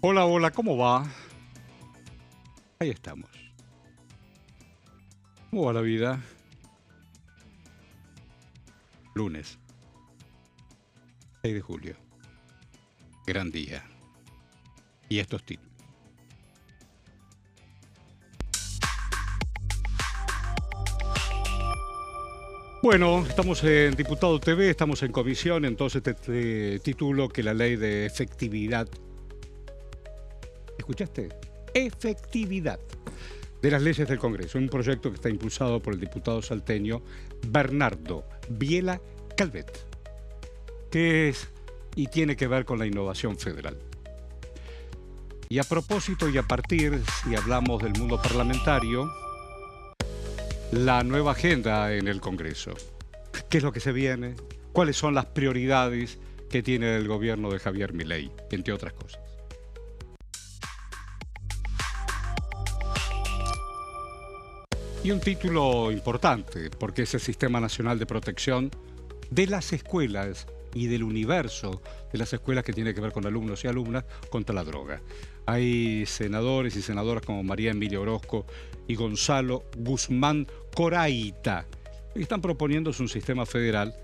Hola, hola, ¿cómo va? Ahí estamos. ¿Cómo va la vida? Lunes, 6 de julio. Gran día. Y estos títulos. Bueno, estamos en Diputado TV, estamos en comisión, entonces te titulo que la ley de efectividad. ¿Escuchaste? Efectividad de las leyes del Congreso, un proyecto que está impulsado por el diputado salteño Bernardo Biela Calvet, que es y tiene que ver con la innovación federal. Y a propósito y a partir, si hablamos del mundo parlamentario, la nueva agenda en el Congreso. ¿Qué es lo que se viene? ¿Cuáles son las prioridades que tiene el gobierno de Javier Milei, entre otras cosas? Y un título importante, porque es el Sistema Nacional de Protección de las Escuelas y del universo de las escuelas que tiene que ver con alumnos y alumnas contra la droga. Hay senadores y senadoras como María Emilia Orozco y Gonzalo Guzmán Coraita, que están proponiendo un sistema federal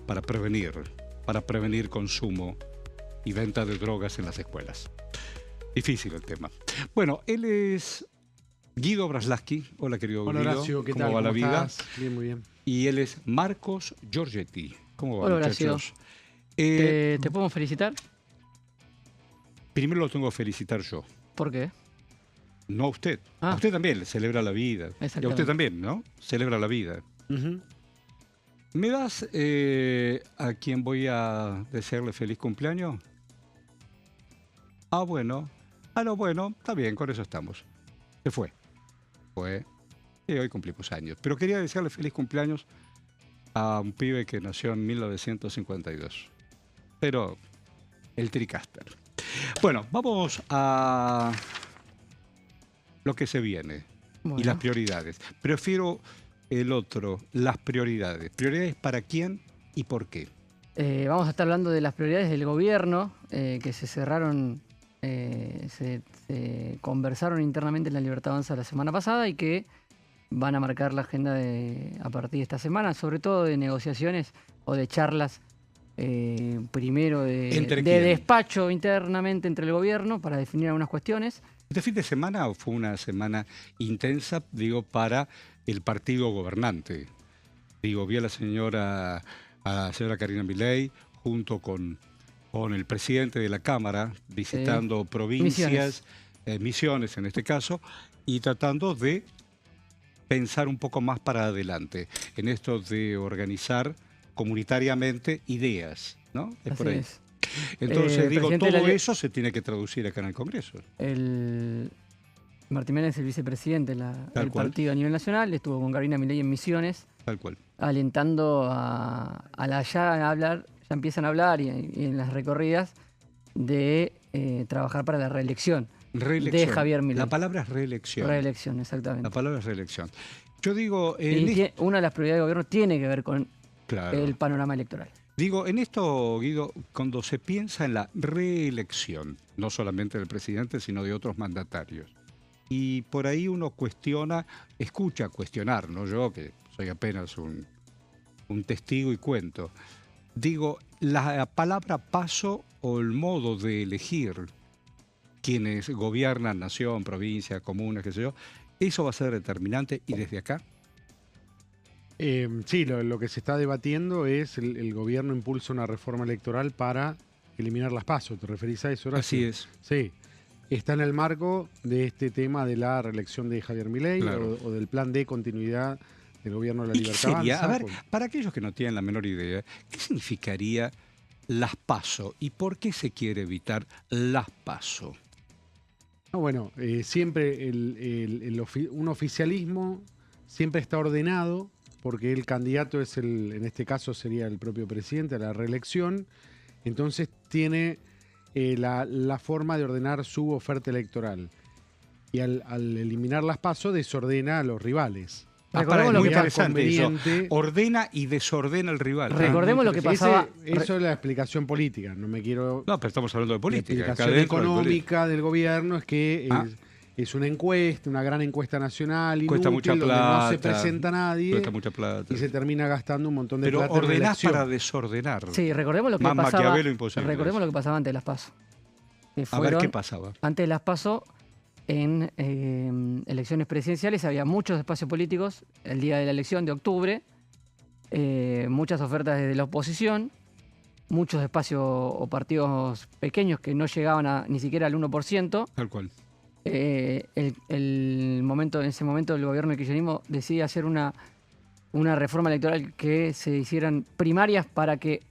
para prevenir consumo y venta de drogas en las escuelas. Difícil el tema. Bueno, él es Guido Braslavsky. Hola, querido Hola, Guido. Horacio, ¿qué ¿Cómo tal? va la vida? Estás? Bien, muy bien. Y él es Marcos Giorgetti. ¿Cómo va, Hola, muchachos? Horacio. ¿Te podemos felicitar? Primero lo tengo que felicitar yo. ¿Por qué? No a usted. Ah. A usted también le celebra la vida. Y a usted Exactamente. también, ¿no? Celebra la vida. ¿Me das a quien voy a desearle feliz cumpleaños? Ah, bueno. Ah, no, bueno. Está bien, con eso estamos. Se fue. Y hoy cumplimos años. Pero quería desearle feliz cumpleaños a un pibe que nació en 1952. Pero el TriCaster. Bueno, vamos a lo que se viene y las prioridades. Prefiero el otro, las prioridades. ¿Prioridades para quién y por qué? Vamos a estar hablando de las prioridades del gobierno que se cerraron, se conversaron internamente en la Libertad Avanza la semana pasada y que van a marcar la agenda a partir de esta semana, sobre todo de negociaciones o de charlas, primero de despacho internamente entre el gobierno para definir algunas cuestiones. Este fin de semana fue una semana intensa, digo, para el partido gobernante. Digo, vi a la señora Karina Milei junto con el presidente de la Cámara visitando provincias, Misiones en este caso, y tratando de pensar un poco más para adelante en esto de organizar comunitariamente ideas, ¿no? Es por ahí. Es. Entonces, digo, todo eso se tiene que traducir acá en el Congreso. Martín Menem es el vicepresidente del partido a nivel nacional, estuvo con Karina Milei en Misiones. Tal cual. Alentando ya empiezan a hablar y en las recorridas de trabajar para la reelección de Javier Milei. La palabra es reelección. Reelección, exactamente. La palabra es reelección. Yo digo... una de las prioridades del gobierno tiene que ver con el panorama electoral. Digo, en esto, Guido, cuando se piensa en la reelección, no solamente del presidente, sino de otros mandatarios, y por ahí uno escucha cuestionar, no yo, que soy apenas un testigo y cuento. Digo, la palabra paso o el modo de elegir quienes gobiernan nación, provincia, comunas, qué sé yo, eso va a ser determinante y desde acá. Sí, lo que se está debatiendo es el gobierno impulsa una reforma electoral para eliminar las PASO. ¿Te referís a eso, Horacio? Así es. Sí. Está en el marco de este tema de la reelección de Javier Milei, claro, o del plan de continuidad del gobierno de la Libertad Avanza. A ver, para aquellos que no tienen la menor idea, ¿qué significaría las PASO y por qué se quiere evitar las PASO? Bueno, siempre un oficialismo siempre está ordenado porque el candidato es en este caso sería el propio presidente a la reelección, entonces tiene la forma de ordenar su oferta electoral. Y al eliminar las PASO desordena a los rivales. Recordemos es lo muy que interesante eso. conveniente. Ordena y desordena el rival. Recordemos lo que pasaba. Eso es la explicación política. No me quiero. No, pero estamos hablando de La política. acá explicación dentro del económica del gobierno es que Ah. es una encuesta, una gran encuesta nacional, Cuesta inútil, mucha donde plata. no se presenta nadie Cuesta mucha plata. y se termina gastando un montón de Pero plata en la ordenás elección. para desordenar. Sí, recordemos lo que Más pasaba. Maquiavelo imposible. Recordemos lo que pasaba antes de las PASO. Que A ver fueron- qué pasaba. Antes de las PASO, en elecciones presidenciales había muchos espacios políticos el día de la elección de octubre, muchas ofertas desde la oposición, muchos espacios o partidos pequeños que no llegaban ni siquiera al 1%. Tal cual. En ese momento el gobierno del kirchnerismo decide hacer una reforma electoral que se hicieran primarias para que,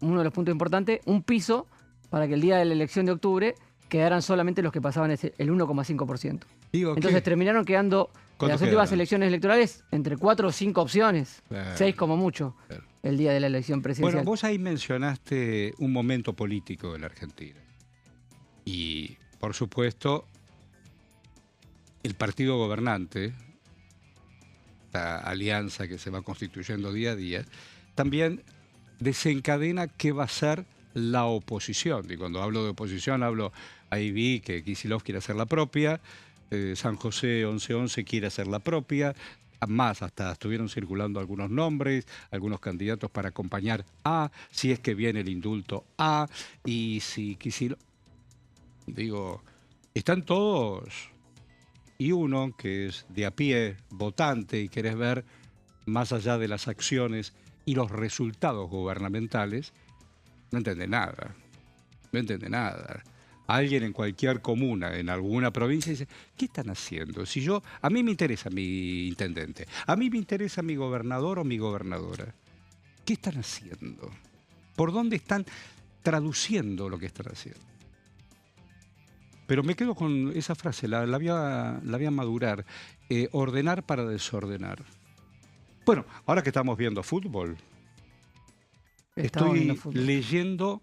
uno de los puntos importantes, un piso para que el día de la elección de octubre quedaran solamente los que pasaban el 1,5%. Digo, Entonces terminaron quedando en ¿Cuántos las últimas quedaron? elecciones electorales entre 4 o 5 opciones, Claro. 6 como mucho, Claro. el día de la elección presidencial. Bueno, vos ahí mencionaste un momento político de la Argentina. Y, por supuesto, el partido gobernante, esta alianza que se va constituyendo día a día, también desencadena qué va a ser la oposición. Y cuando hablo de oposición, ahí vi que Kicillof quiere hacer la propia, San José 1111 quiere hacer la propia, más hasta estuvieron circulando algunos nombres, algunos candidatos para acompañar a, si es que viene el indulto a, y si Kicillof... Digo, están todos, y uno que es de a pie, votante, y querés ver más allá de las acciones y los resultados gubernamentales, no entiende nada. No entiende nada. Alguien en cualquier comuna, en alguna provincia, dice, ¿qué están haciendo? A mí me interesa mi intendente, a mí me interesa mi gobernador o mi gobernadora. ¿Qué están haciendo? ¿Por dónde están traduciendo lo que están haciendo? Pero me quedo con esa frase, la voy a madurar. Ordenar para desordenar. Bueno, ahora que estamos viendo fútbol, Estamos estoy viendo fútbol. leyendo,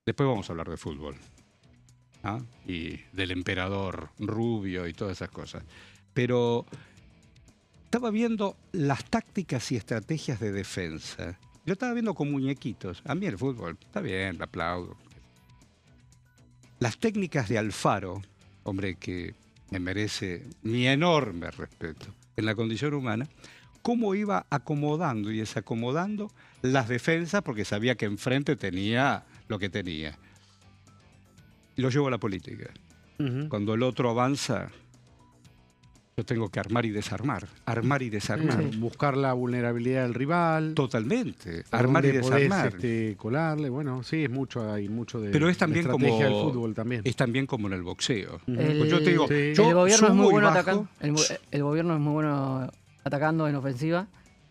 después vamos a hablar de fútbol, ¿ah? Y del emperador rubio y todas esas cosas. Pero estaba viendo las tácticas y estrategias de defensa. Lo estaba viendo con muñequitos. A mí el fútbol, está bien, lo aplaudo. Las técnicas de Alfaro, hombre que me merece mi enorme respeto en la condición humana, cómo iba acomodando y desacomodando las defensas porque sabía que enfrente tenía lo que tenía. Lo llevo a la política. Ujú. Cuando el otro avanza, yo tengo que armar y desarmar, armar y desarmar. Sí. Buscar la vulnerabilidad del rival. Totalmente, por armar y dónde podés, desarmar. colarle. Bueno, sí, hay mucho de Pero es también la como estrategia del fútbol también. es también como en el boxeo. Ujú. Pues yo te digo, Sí. yo El gobierno es muy subo y bueno bajo. atacando. El gobierno es muy bueno atacando en ofensiva.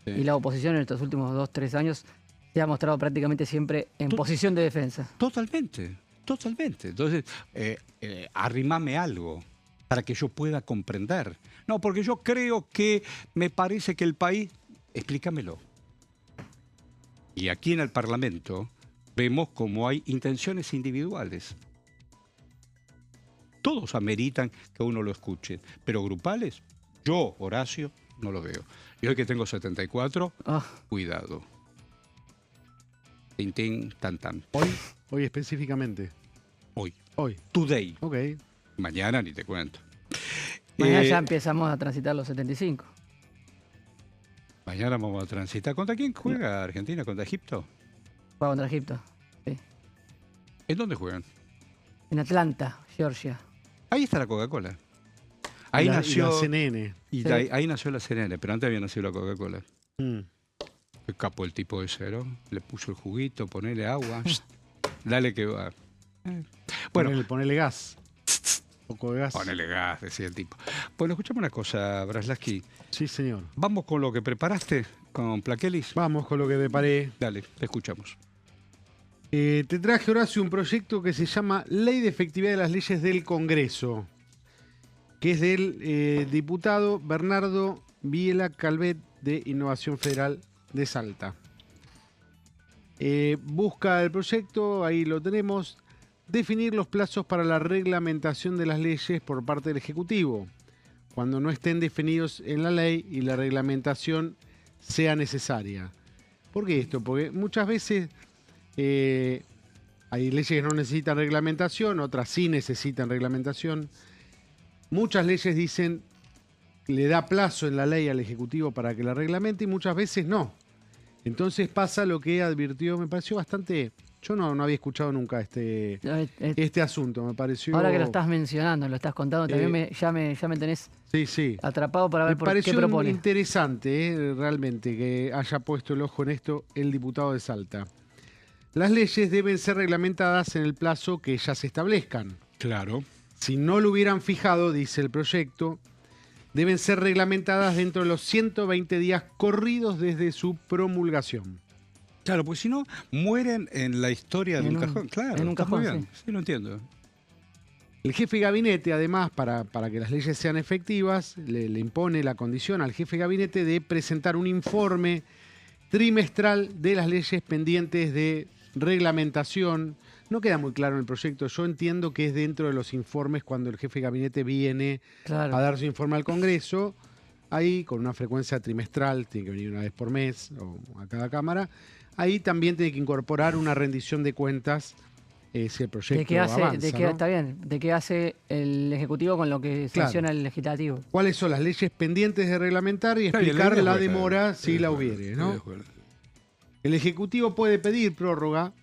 Sí. Y la oposición en estos últimos 2-3 años se ha mostrado prácticamente siempre en posición de defensa. Totalmente, totalmente. Entonces, arrimame algo para que yo pueda comprender. No, porque yo creo que me parece que el país... Explícamelo. Y aquí en el Parlamento vemos cómo hay intenciones individuales. Todos ameritan que uno lo escuche, pero grupales, yo, Horacio, no lo veo. Y hoy que tengo 74, Ah, cuidado. Tin, tin, tan, tan. Hoy específicamente. Hoy. Hoy. Today. Ok. Mañana ni te cuento. mañana Eh, ya empezamos a transitar los 75. Mañana vamos a transitar. ¿Contra quién juega Argentina? ¿Contra Egipto? Juega contra Egipto. Sí. ¿En dónde juegan? En Atlanta, Georgia. Ahí está la Coca-Cola. Ahí Y nació. la CNN. Y Sí. ahí nació la CNN, pero antes había nacido la Coca-Cola. Mm. Qué capo el tipo ese, ¿no? Le puso el juguito, ponele agua. Dale que va. Bueno, Ponele gas. Un poco de gas. ponele gas, decía el tipo. Bueno, escuchame una cosa, Braslaski. Sí, señor. Vamos con lo que preparaste con Plaquelis. Vamos con lo que preparé. Dale, te escuchamos. Te traje, Horacio, un proyecto que se llama Ley de Efectividad de las Leyes del Congreso, que es del diputado Bernardo Biela Calvet de Innovación Federal de Salta. Busca el proyecto, ahí lo tenemos, definir los plazos para la reglamentación de las leyes por parte del Ejecutivo, cuando no estén definidos en la ley y la reglamentación sea necesaria. ¿Por qué esto? Porque muchas veces hay leyes que no necesitan reglamentación, otras sí necesitan reglamentación. Muchas leyes dicen, le da plazo en la ley al Ejecutivo para que la reglamente y muchas veces no. Entonces pasa lo que advirtió, me pareció bastante... Yo no había escuchado nunca este asunto, me pareció... Ahora que lo estás mencionando, lo estás contando, también ya me tenés atrapado para ver por qué propone. Me pareció interesante, realmente, que haya puesto el ojo en esto el diputado de Salta. Las leyes deben ser reglamentadas en el plazo que ya se establezcan. Claro. Si no lo hubieran fijado, dice el proyecto, deben ser reglamentadas dentro de los 120 días corridos desde su promulgación. Claro, porque si no, mueren en la historia de un cajón. Claro, en un cajón, muy bien. Sí, lo entiendo. El jefe de gabinete, además, para que las leyes sean efectivas, le impone la condición al jefe de gabinete de presentar un informe trimestral de las leyes pendientes de reglamentación. No queda muy claro en el proyecto. Yo entiendo que es dentro de los informes cuando el jefe de gabinete viene a dar su informe al Congreso. Ahí, con una frecuencia trimestral, tiene que venir una vez por mes o a cada Cámara. Ahí también tiene que incorporar una rendición de cuentas si el proyecto avanza, ¿no? Está bien. ¿De qué hace el Ejecutivo con lo que sanciona el Legislativo? ¿Cuáles son las leyes pendientes de reglamentar y explicar la demora si la hubiere, ¿no? El Ejecutivo puede pedir prórroga,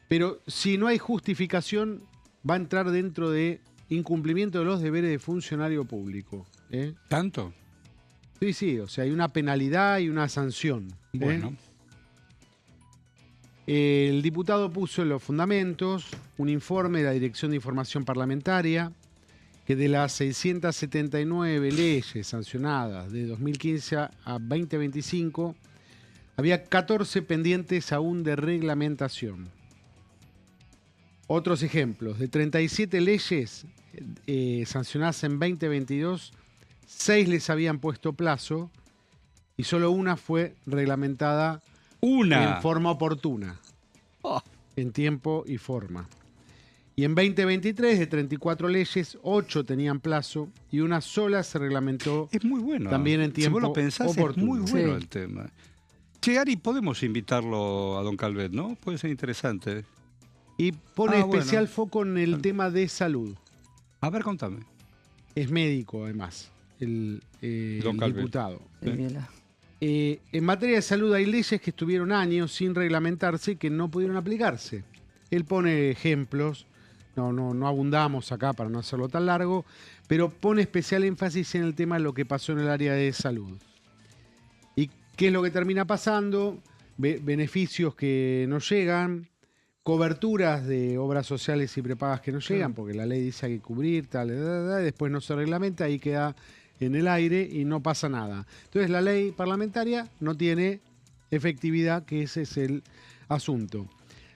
pero si no hay justificación, va a entrar dentro de incumplimiento de los deberes de funcionario público. ¿Tanto? Sí, o sea, hay una penalidad y una sanción. Bueno. El diputado puso en los fundamentos un informe de la Dirección de Información Parlamentaria que de las 679 leyes sancionadas de 2015 a 2025, había 14 pendientes aún de reglamentación. Otros ejemplos, de 37 leyes sancionadas en 2022, 6 les habían puesto plazo y solo una fue reglamentada en forma oportuna, en tiempo y forma. Y en 2023, de 34 leyes, 8 tenían plazo y una sola se reglamentó. Es muy bueno. También en tiempo si vos lo pensás, oportuno. Es muy bueno el tema. Che, Ari, podemos invitarlo a don Calvet, ¿no? Puede ser interesante. Y pone especial foco en el tema de salud. A ver, contame. Es médico, además, el diputado. En materia de salud hay leyes que estuvieron años sin reglamentarse y que no pudieron aplicarse. Él pone ejemplos, no abundamos acá para no hacerlo tan largo, pero pone especial énfasis en el tema de lo que pasó en el área de salud. ¿Y qué es lo que termina pasando? Beneficios que no llegan, coberturas de obras sociales y prepagas que no llegan, porque la ley dice que hay que cubrir, tal, después no se reglamenta, ahí queda en el aire y no pasa nada. Entonces la ley parlamentaria no tiene efectividad, que ese es el asunto.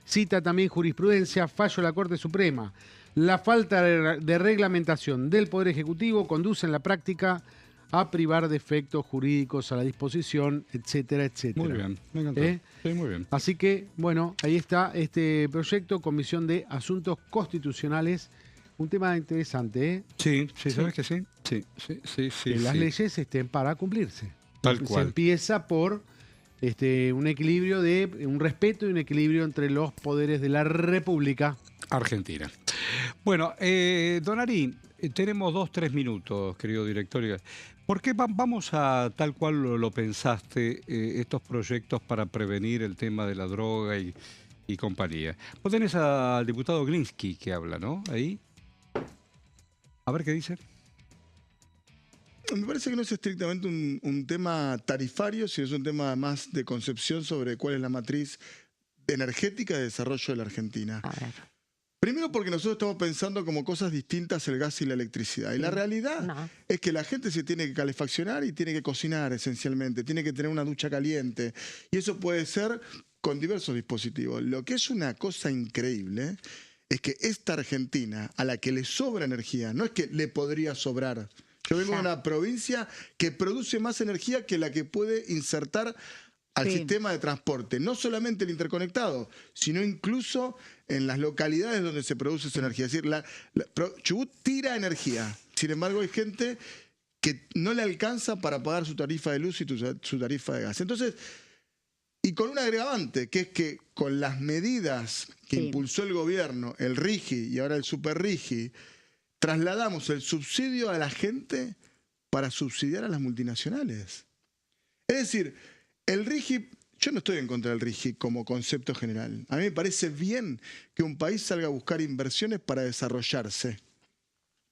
Cita también jurisprudencia, fallo de la Corte Suprema. La falta de reglamentación del Poder Ejecutivo conduce en la práctica a privar de efectos jurídicos a la disposición, etcétera, etcétera. Muy bien, me encantó. Sí, muy bien. Así que, bueno, ahí está este proyecto, Comisión de Asuntos Constitucionales. Un tema interesante, Sí, ¿sabes que sí? Sí. Que las leyes estén para cumplirse. Tal cual. Se empieza por un equilibrio un respeto y un equilibrio entre los poderes de la República Argentina. Bueno, don Ari, tenemos 2-3 minutos, querido director. ¿Por qué vamos a, tal cual lo pensaste, estos proyectos para prevenir el tema de la droga y compañía? Vos tenés al diputado Glinsky que habla, ¿no? Ahí. A ver qué dice. Me parece que no es estrictamente un tema tarifario, sino es un tema más de concepción sobre cuál es la matriz energética de desarrollo de la Argentina. A ver. Primero porque nosotros estamos pensando como cosas distintas el gas y la electricidad. Y la realidad es que la gente se tiene que calefaccionar y tiene que cocinar esencialmente, tiene que tener una ducha caliente. Y eso puede ser con diversos dispositivos. Lo que es una cosa increíble es que esta Argentina, a la que le sobra energía, no es que le podría sobrar. Yo vengo de una provincia que produce más energía que la que puede insertar al sistema de transporte. No solamente el interconectado, sino incluso en las localidades donde se produce esa energía. Es decir, Chubut tira energía. Sin embargo, hay gente que no le alcanza para pagar su tarifa de luz y su tarifa de gas. Entonces, y con un agravante, que es que con las medidas que impulsó el gobierno, el RIGI y ahora el Super RIGI, trasladamos el subsidio a la gente para subsidiar a las multinacionales. Es decir, el RIGI, yo no estoy en contra del RIGI como concepto general. A mí me parece bien que un país salga a buscar inversiones para desarrollarse.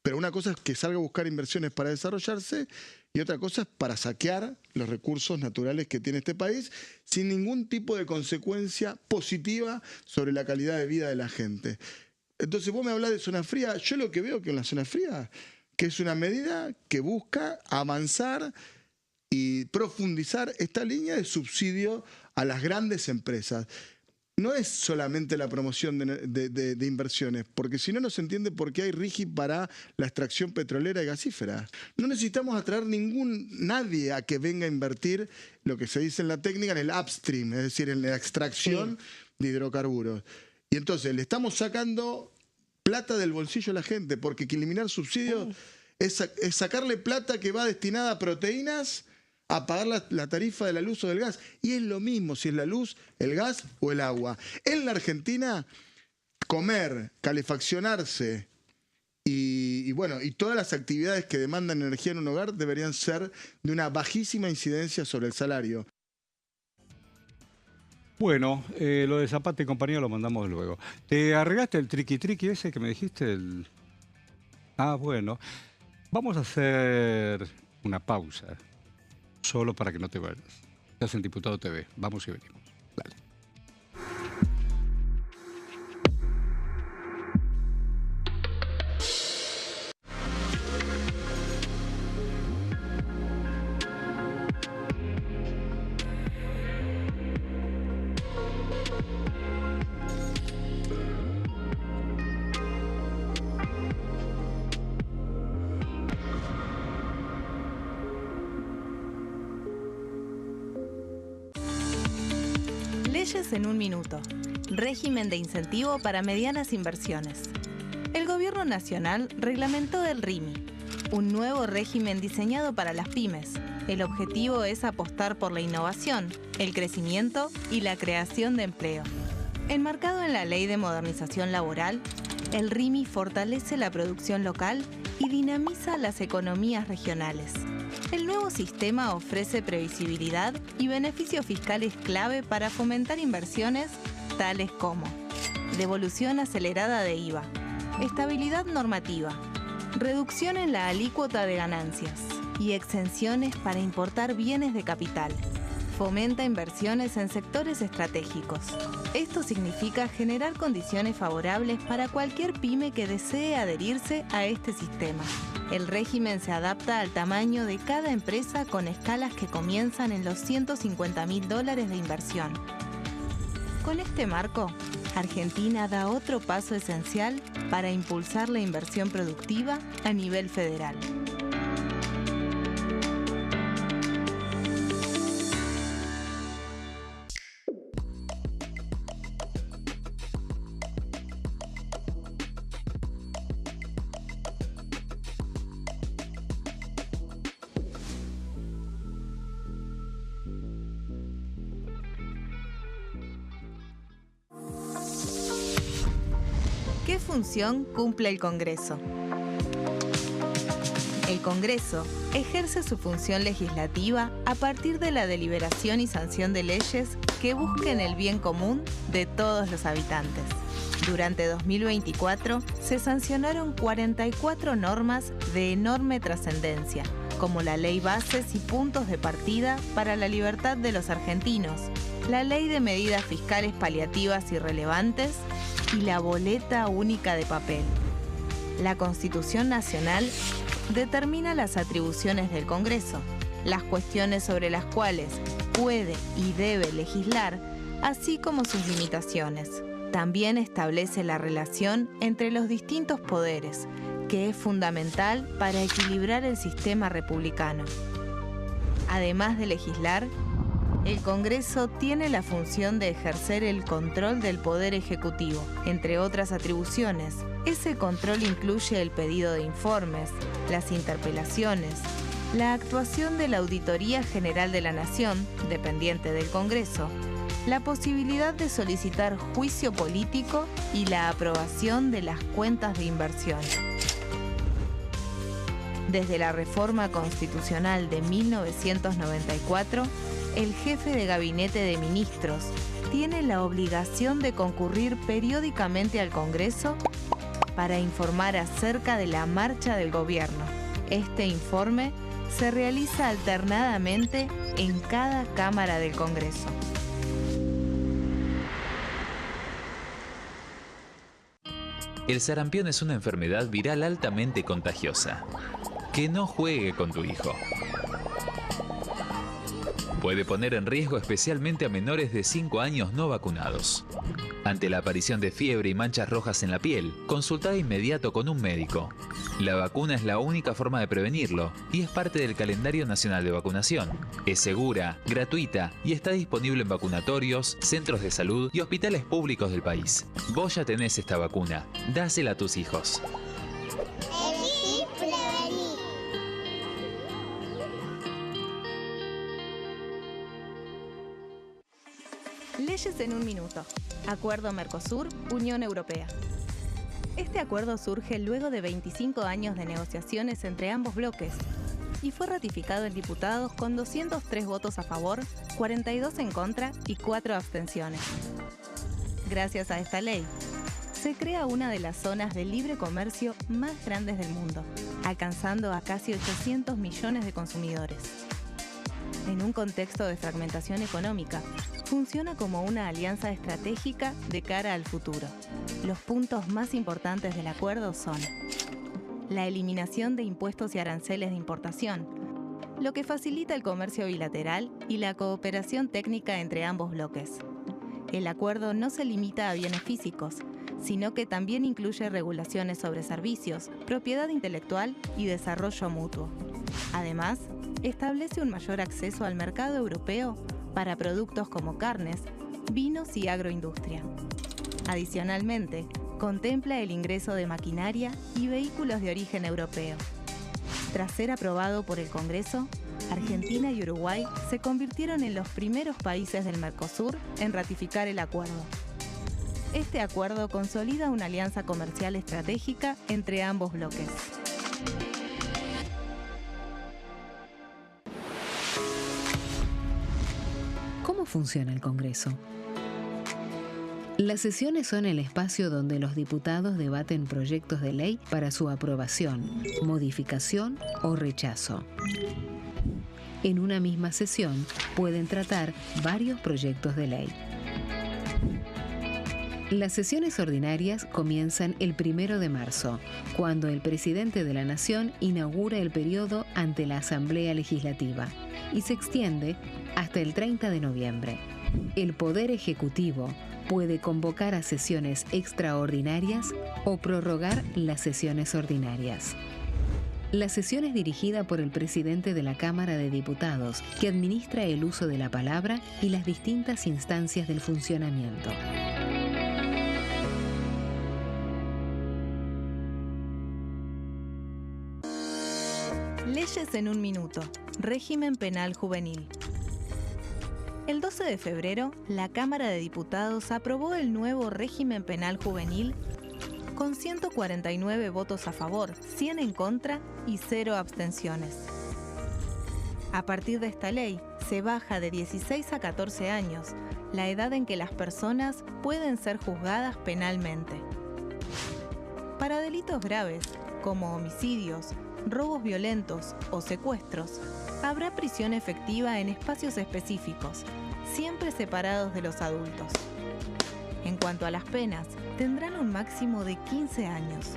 Pero una cosa es que salga a buscar inversiones para desarrollarse y otra cosa es para saquear los recursos naturales que tiene este país sin ningún tipo de consecuencia positiva sobre la calidad de vida de la gente. Entonces vos me hablás de zona fría. Yo lo que veo que en la zona fría, que es una medida que busca avanzar y profundizar esta línea de subsidio a las grandes empresas. No es solamente la promoción de inversiones, porque si no, no se entiende por qué hay RIGI para la extracción petrolera y gasífera. No necesitamos atraer nadie a que venga a invertir lo que se dice en la técnica en el upstream, es decir, en la extracción de hidrocarburos. Y entonces le estamos sacando plata del bolsillo a la gente, porque eliminar subsidios es sacarle plata que va destinada a proteínas a pagar la tarifa de la luz o del gas. Y es lo mismo si es la luz, el gas o el agua. En la Argentina, comer, calefaccionarse y todas las actividades que demandan energía en un hogar deberían ser de una bajísima incidencia sobre el salario. Bueno, lo de Zapata y compañía lo mandamos luego. ¿Te arreglaste el triqui-triqui ese que me dijiste? Ah, bueno. Vamos a hacer una pausa. Solo para que no te vayas. Estás en Diputado TV. Vamos y venimos. Dale. Leyes en un minuto. Régimen de incentivo para medianas inversiones. El Gobierno Nacional reglamentó el RIMI, un nuevo régimen diseñado para las pymes. El objetivo es apostar por la innovación, el crecimiento y la creación de empleo. Enmarcado en la Ley de Modernización Laboral, el RIMI fortalece la producción local y dinamiza las economías regionales. El nuevo sistema ofrece previsibilidad y beneficios fiscales clave para fomentar inversiones tales como devolución acelerada de IVA, estabilidad normativa, reducción en la alícuota de ganancias y exenciones para importar bienes de capital. Fomenta inversiones en sectores estratégicos. Esto significa generar condiciones favorables para cualquier pyme que desee adherirse a este sistema. El régimen se adapta al tamaño de cada empresa con escalas que comienzan en los $150.000 de inversión. Con este marco, Argentina da otro paso esencial para impulsar la inversión productiva a nivel federal. ¿Qué función cumple el Congreso? El Congreso ejerce su función legislativa a partir de la deliberación y sanción de leyes que busquen el bien común de todos los habitantes. Durante 2024 se sancionaron 44 normas de enorme trascendencia, como la Ley Bases y Puntos de Partida para la Libertad de los Argentinos, la Ley de Medidas Fiscales Paliativas y Relevantes y la Boleta Única de Papel. La Constitución Nacional determina las atribuciones del Congreso, las cuestiones sobre las cuales puede y debe legislar, así como sus limitaciones. También establece la relación entre los distintos poderes, que es fundamental para equilibrar el sistema republicano. Además de legislar, El Congreso tiene la función de ejercer el control del Poder Ejecutivo. Entre otras atribuciones, ese control incluye el pedido de informes, las interpelaciones, la actuación de la Auditoría General de la Nación, dependiente del Congreso, la posibilidad de solicitar juicio político y la aprobación de las cuentas de inversión. Desde la reforma constitucional de 1994, el jefe de gabinete de ministros tiene la obligación de concurrir periódicamente al Congreso para informar acerca de la marcha del gobierno. Este informe se realiza alternadamente en cada Cámara del Congreso. El sarampión es una enfermedad viral altamente contagiosa. Que no juegue con tu hijo. Puede poner en riesgo especialmente a menores de 5 años no vacunados. Ante la aparición de fiebre y manchas rojas en la piel, consulta de inmediato con un médico. La vacuna es la única forma de prevenirlo y es parte del calendario nacional de vacunación. Es segura, gratuita y está disponible en vacunatorios, centros de salud y hospitales públicos del país. Vos ya tenés esta vacuna. Dásela a tus hijos. Leyes en un minuto. Acuerdo Mercosur-Unión Europea. Este acuerdo surge luego de 25 años de negociaciones entre ambos bloques y fue ratificado en diputados con 203 votos a favor, 42 en contra y 4 abstenciones. Gracias a esta ley, se crea una de las zonas de libre comercio más grandes del mundo, alcanzando a casi 800 millones de consumidores. En un contexto de fragmentación económica, funciona como una alianza estratégica de cara al futuro. Los puntos más importantes del acuerdo son la eliminación de impuestos y aranceles de importación, lo que facilita el comercio bilateral y la cooperación técnica entre ambos bloques. El acuerdo no se limita a bienes físicos, sino que también incluye regulaciones sobre servicios, propiedad intelectual y desarrollo mutuo. Además, establece un mayor acceso al mercado europeo para productos como carnes, vinos y agroindustria. Adicionalmente, contempla el ingreso de maquinaria y vehículos de origen europeo. Tras ser aprobado por el Congreso, Argentina y Uruguay se convirtieron en los primeros países del Mercosur en ratificar el acuerdo. Este acuerdo consolida una alianza comercial estratégica entre ambos bloques. ¿Cómo funciona el Congreso? Las sesiones son el espacio donde los diputados debaten proyectos de ley para su aprobación, modificación o rechazo. En una misma sesión pueden tratar varios proyectos de ley. Las sesiones ordinarias comienzan el 1 de marzo, cuando el presidente de la Nación inaugura el periodo ante la Asamblea Legislativa y se extiende hasta el 30 de noviembre. El Poder Ejecutivo puede convocar a sesiones extraordinarias o prorrogar las sesiones ordinarias. La sesión es dirigida por el presidente de la Cámara de Diputados, que administra el uso de la palabra y las distintas instancias del funcionamiento. Leyes en un minuto. Régimen penal juvenil. El 12 de febrero, la Cámara de Diputados aprobó el nuevo régimen penal juvenil con 149 votos a favor, 100 en contra y 0 abstenciones. A partir de esta ley, se baja de 16 a 14 años la edad en que las personas pueden ser juzgadas penalmente. Para delitos graves, como homicidios, robos violentos o secuestros, habrá prisión efectiva en espacios específicos, siempre separados de los adultos. En cuanto a las penas, tendrán un máximo de 15 años.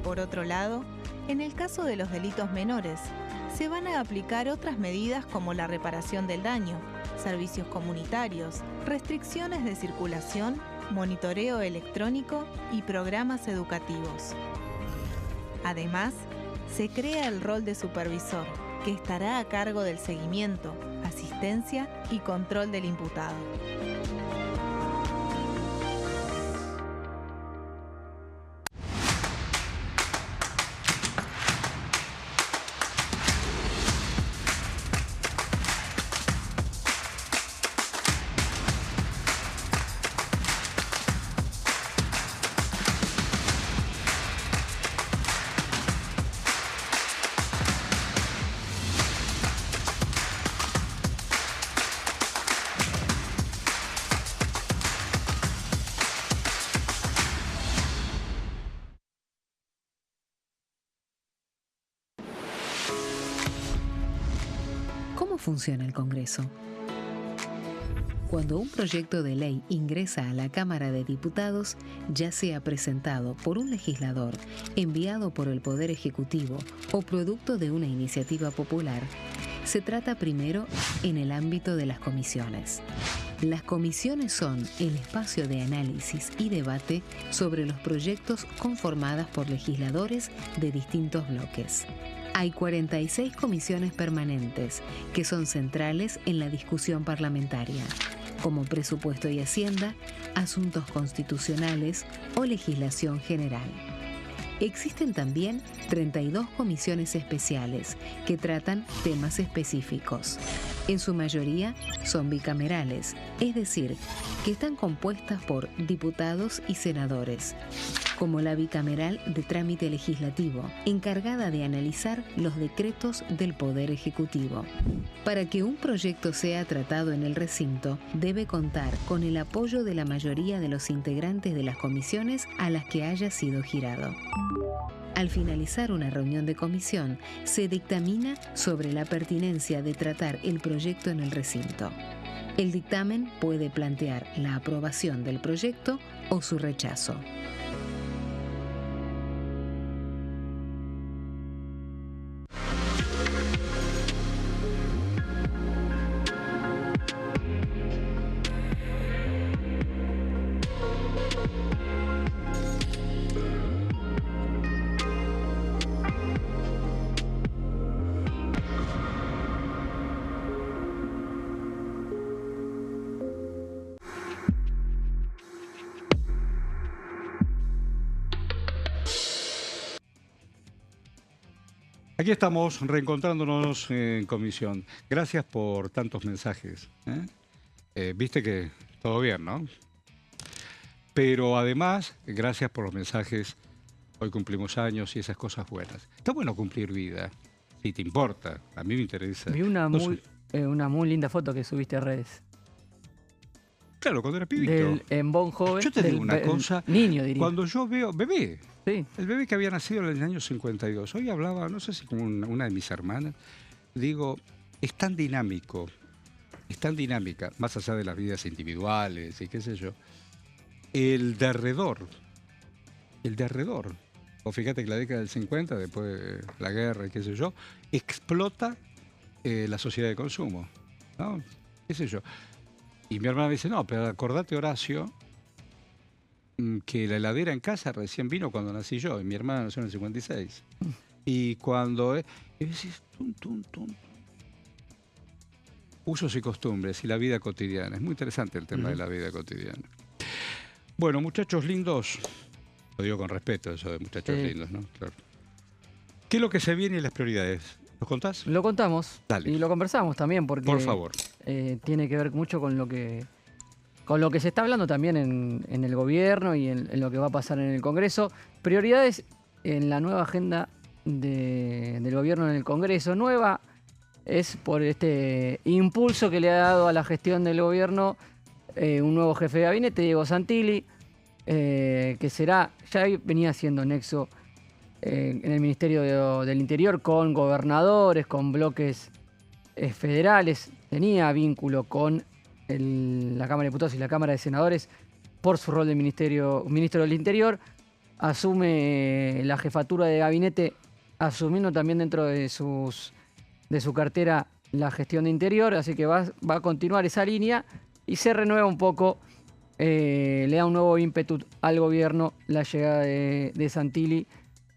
Por otro lado, en el caso de los delitos menores, se van a aplicar otras medidas como la reparación del daño, servicios comunitarios, restricciones de circulación, monitoreo electrónico y programas educativos. Además, se crea el rol de supervisor, que estará a cargo del seguimiento, asistencia y control del imputado. ¿Cómo funciona el Congreso? Cuando un proyecto de ley ingresa a la Cámara de Diputados, ya sea presentado por un legislador, enviado por el Poder Ejecutivo o producto de una iniciativa popular, se trata primero en el ámbito de las comisiones. Las comisiones son el espacio de análisis y debate sobre los proyectos conformadas por legisladores de distintos bloques. Hay 46 comisiones permanentes que son centrales en la discusión parlamentaria, como Presupuesto y Hacienda, Asuntos Constitucionales o Legislación General. Existen también 32 comisiones especiales que tratan temas específicos. En su mayoría son bicamerales, es decir, que están compuestas por diputados y senadores, como la bicameral de trámite legislativo, encargada de analizar los decretos del Poder Ejecutivo. Para que un proyecto sea tratado en el recinto, debe contar con el apoyo de la mayoría de los integrantes de las comisiones a las que haya sido girado. Al finalizar una reunión de comisión, se dictamina sobre la pertinencia de tratar el proyecto en el recinto. El dictamen puede plantear la aprobación del proyecto o su rechazo. Aquí estamos reencontrándonos en comisión. Gracias por tantos mensajes. Viste que todo bien, ¿no? Pero además, gracias por los mensajes. Hoy cumplimos años y esas cosas buenas. Está bueno cumplir vida, si te importa. A mí me interesa. Vi una muy linda foto que subiste a redes. Claro, cuando era pibito. Del embón joven. Yo te digo una cosa. Niño, diría. Cuando yo veo... Bebé. Sí. El bebé que había nacido en el año 52. Hoy hablaba, no sé si con una de mis hermanas. Digo, es tan dinámico. Es tan dinámica, más allá de las vidas individuales y qué sé yo. El derredor. O fíjate que la década del 50, después de la guerra y qué sé yo, explota la sociedad de consumo, ¿no? Qué sé yo. Y mi hermana me dice, no, pero acordate, Horacio, que la heladera en casa recién vino cuando nací yo, y mi hermana nació en el 56. Y cuando... y decís, usos y costumbres y la vida cotidiana. Es muy interesante el tema de la vida cotidiana. Bueno, muchachos lindos, lo digo con respeto eso de muchachos lindos, ¿no? Claro. ¿Qué es lo que se viene y las prioridades? ¿Los contás? Lo contamos. Dale. Y lo conversamos también porque... Por favor. Tiene que ver mucho con lo que se está hablando también en el gobierno y en lo que va a pasar en el Congreso. Prioridades en la nueva agenda del gobierno en el Congreso. Nueva es por este impulso que le ha dado a la gestión del gobierno un nuevo jefe de gabinete, Diego Santilli, que será, ya venía siendo nexo en el Ministerio del Interior con gobernadores, con bloques federales, tenía vínculo con la Cámara de Diputados y la Cámara de Senadores por su rol de ministro del Interior. Asume la jefatura de gabinete, asumiendo también dentro de su cartera la gestión de Interior, así que va a continuar esa línea y se renueva un poco, le da un nuevo ímpetu al gobierno la llegada de Santilli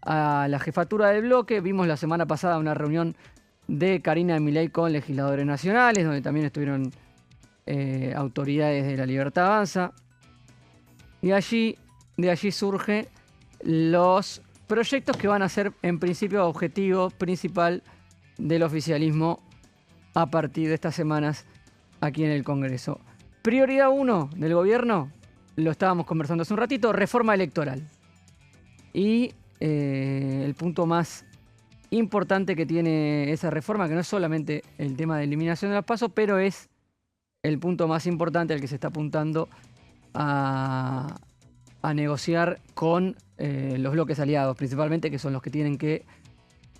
a la jefatura del bloque. Vimos la semana pasada una reunión de Karina Milei con legisladores nacionales, donde también estuvieron autoridades de La Libertad Avanza. Y de allí surgen los proyectos que van a ser, en principio, objetivo principal del oficialismo a partir de estas semanas aquí en el Congreso. Prioridad 1 del gobierno, lo estábamos conversando hace un ratito, reforma electoral. Y el punto más importante que tiene esa reforma, que no es solamente el tema de eliminación de los pasos, pero es el punto más importante al que se está apuntando a negociar con los bloques aliados, principalmente, que son los que tienen que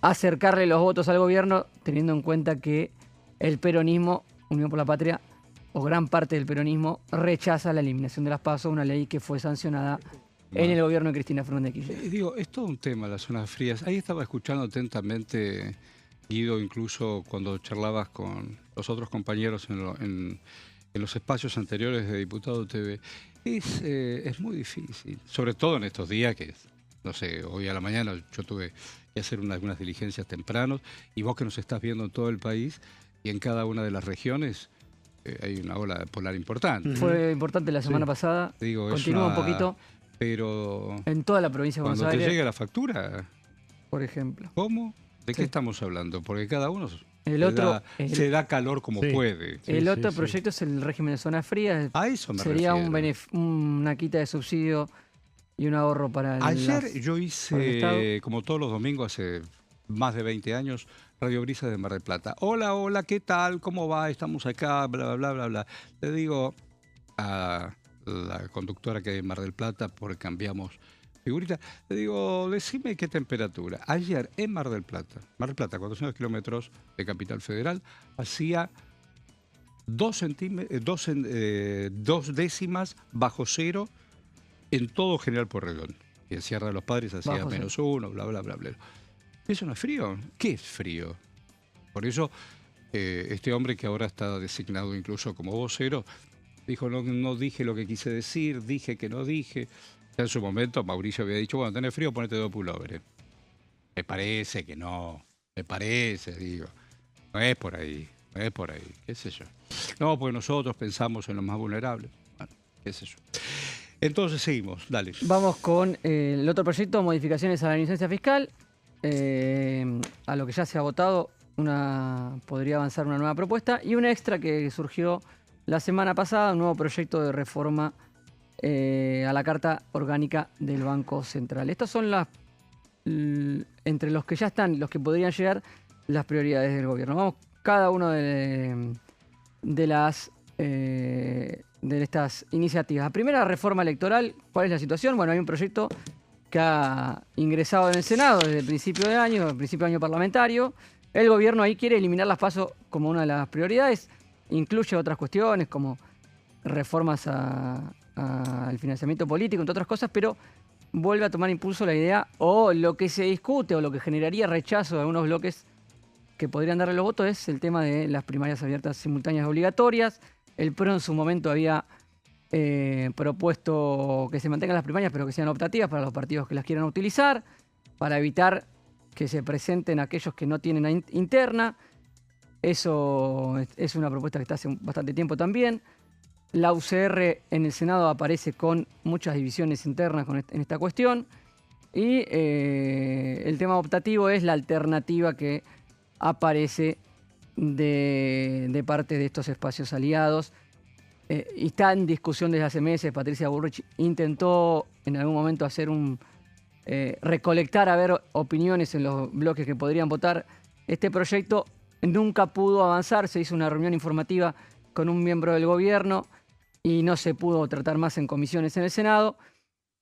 acercarle los votos al gobierno, teniendo en cuenta que el peronismo, Unión por la Patria, o gran parte del peronismo, rechaza la eliminación de las PASO, una ley que fue sancionada en el gobierno de Cristina Fernández de Kirchner. Digo, es todo un tema, las zonas frías. Ahí estaba escuchando atentamente, Guido, incluso cuando charlabas con los otros compañeros en los espacios anteriores de Diputado TV. Es muy difícil, sobre todo en estos días que, no sé, hoy a la mañana yo tuve que hacer algunas diligencias tempranos, y vos que nos estás viendo en todo el país y en cada una de las regiones, hay una ola polar importante. Fue importante la semana pasada, digo, continúa un poquito, pero en toda la provincia de Buenos Aires. Cuando te llega la factura, por ejemplo. ¿Cómo? ¿De qué estamos hablando? Porque cada uno se da calor como puede. El otro proyecto es el régimen de zonas frías. A eso me Sería refiero. una quita de subsidio y un ahorro para Ayer yo hice, como todos los domingos, hace más de 20 años, Radio Brisa de Mar del Plata. Hola, hola, ¿qué tal? ¿Cómo va? Estamos acá, bla, bla, bla, bla, bla. Le digo a la conductora que hay en Mar del Plata, porque cambiamos figurita, le digo, decime qué temperatura. Ayer en Mar del Plata, 400 kilómetros de Capital Federal, hacía 2 décimas bajo cero en todo General Porredón. Y en Sierra de los Padres hacía -1, bla, bla, bla, bla. ¿Eso no es frío? ¿Qué es frío? Por eso, este hombre que ahora está designado incluso como vocero, dijo, no dije lo que quise decir, dije que no dije. Ya en su momento Mauricio había dicho, bueno, tenés frío, ponete 2 pullovers. Me parece que no, digo. No es por ahí, qué sé yo. No, porque nosotros pensamos en los más vulnerables. Bueno, qué sé yo. Entonces seguimos, dale. Vamos con el otro proyecto, modificaciones a la licencia fiscal. A lo que ya se ha votado, podría avanzar una nueva propuesta. Y una extra que surgió la semana pasada, un nuevo proyecto de reforma a la Carta Orgánica del Banco Central. Estos son entre los que ya están, los que podrían llegar, las prioridades del gobierno. Vamos, cada uno de estas iniciativas. La primera, reforma electoral. ¿Cuál es la situación? Bueno, hay un proyecto que ha ingresado en el Senado desde el principio de año parlamentario. El gobierno ahí quiere eliminar las PASO como una de las prioridades. Incluye otras cuestiones como reformas al financiamiento político, entre otras cosas, pero vuelve a tomar impulso la idea, o lo que se discute o lo que generaría rechazo de algunos bloques que podrían darle los votos, es el tema de las primarias abiertas, simultáneas, obligatorias. El PRO en su momento había propuesto que se mantengan las primarias, pero que sean optativas para los partidos que las quieran utilizar, para evitar que se presenten aquellos que no tienen interna. Eso es una propuesta que está hace bastante tiempo también. La UCR en el Senado aparece con muchas divisiones internas en esta cuestión. Y el tema optativo es la alternativa que aparece de parte de estos espacios aliados. Y está en discusión desde hace meses. Patricia Bullrich intentó en algún momento hacer recolectar, a ver, opiniones en los bloques que podrían votar este proyecto. Nunca pudo avanzar. Se hizo una reunión informativa con un miembro del gobierno y no se pudo tratar más en comisiones en el Senado.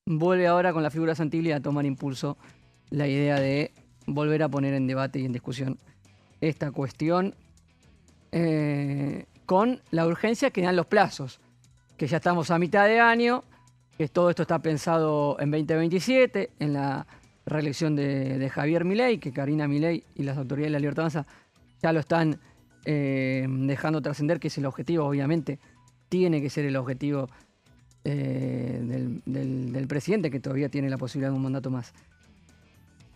Vuelve ahora con la figura Santilli a tomar impulso la idea de volver a poner en debate y en discusión esta cuestión, con la urgencia que dan los plazos, que ya estamos a mitad de año, que todo esto está pensado en 2027, en la reelección de Javier Milei, que Karina Milei y las autoridades de La Libertad Avanza ya lo están dejando trascender, que es el objetivo, obviamente, tiene que ser el objetivo del presidente, que todavía tiene la posibilidad de un mandato más.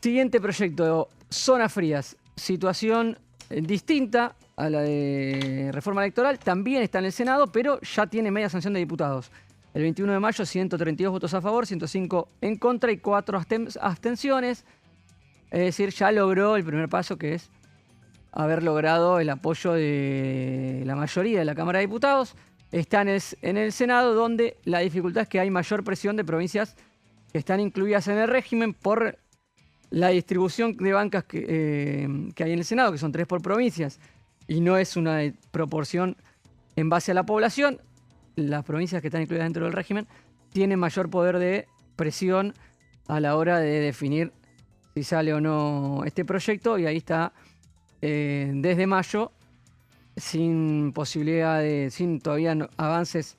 Siguiente proyecto, zonas frías. Situación distinta a la de reforma electoral, también está en el Senado, pero ya tiene media sanción de diputados. El 21 de mayo, 132 votos a favor, 105 en contra y 4 abstenciones. Es decir, ya logró el primer paso, que es haber logrado el apoyo de la mayoría de la Cámara de Diputados. Está en el Senado, donde la dificultad es que hay mayor presión de provincias que están incluidas en el régimen por la distribución de bancas que hay en el Senado, que son 3 por provincias, y no es una proporción en base a la población. Las provincias que están incluidas dentro del régimen tienen mayor poder de presión a la hora de definir si sale o no este proyecto, y ahí está desde mayo, sin posibilidad de, sin todavía avances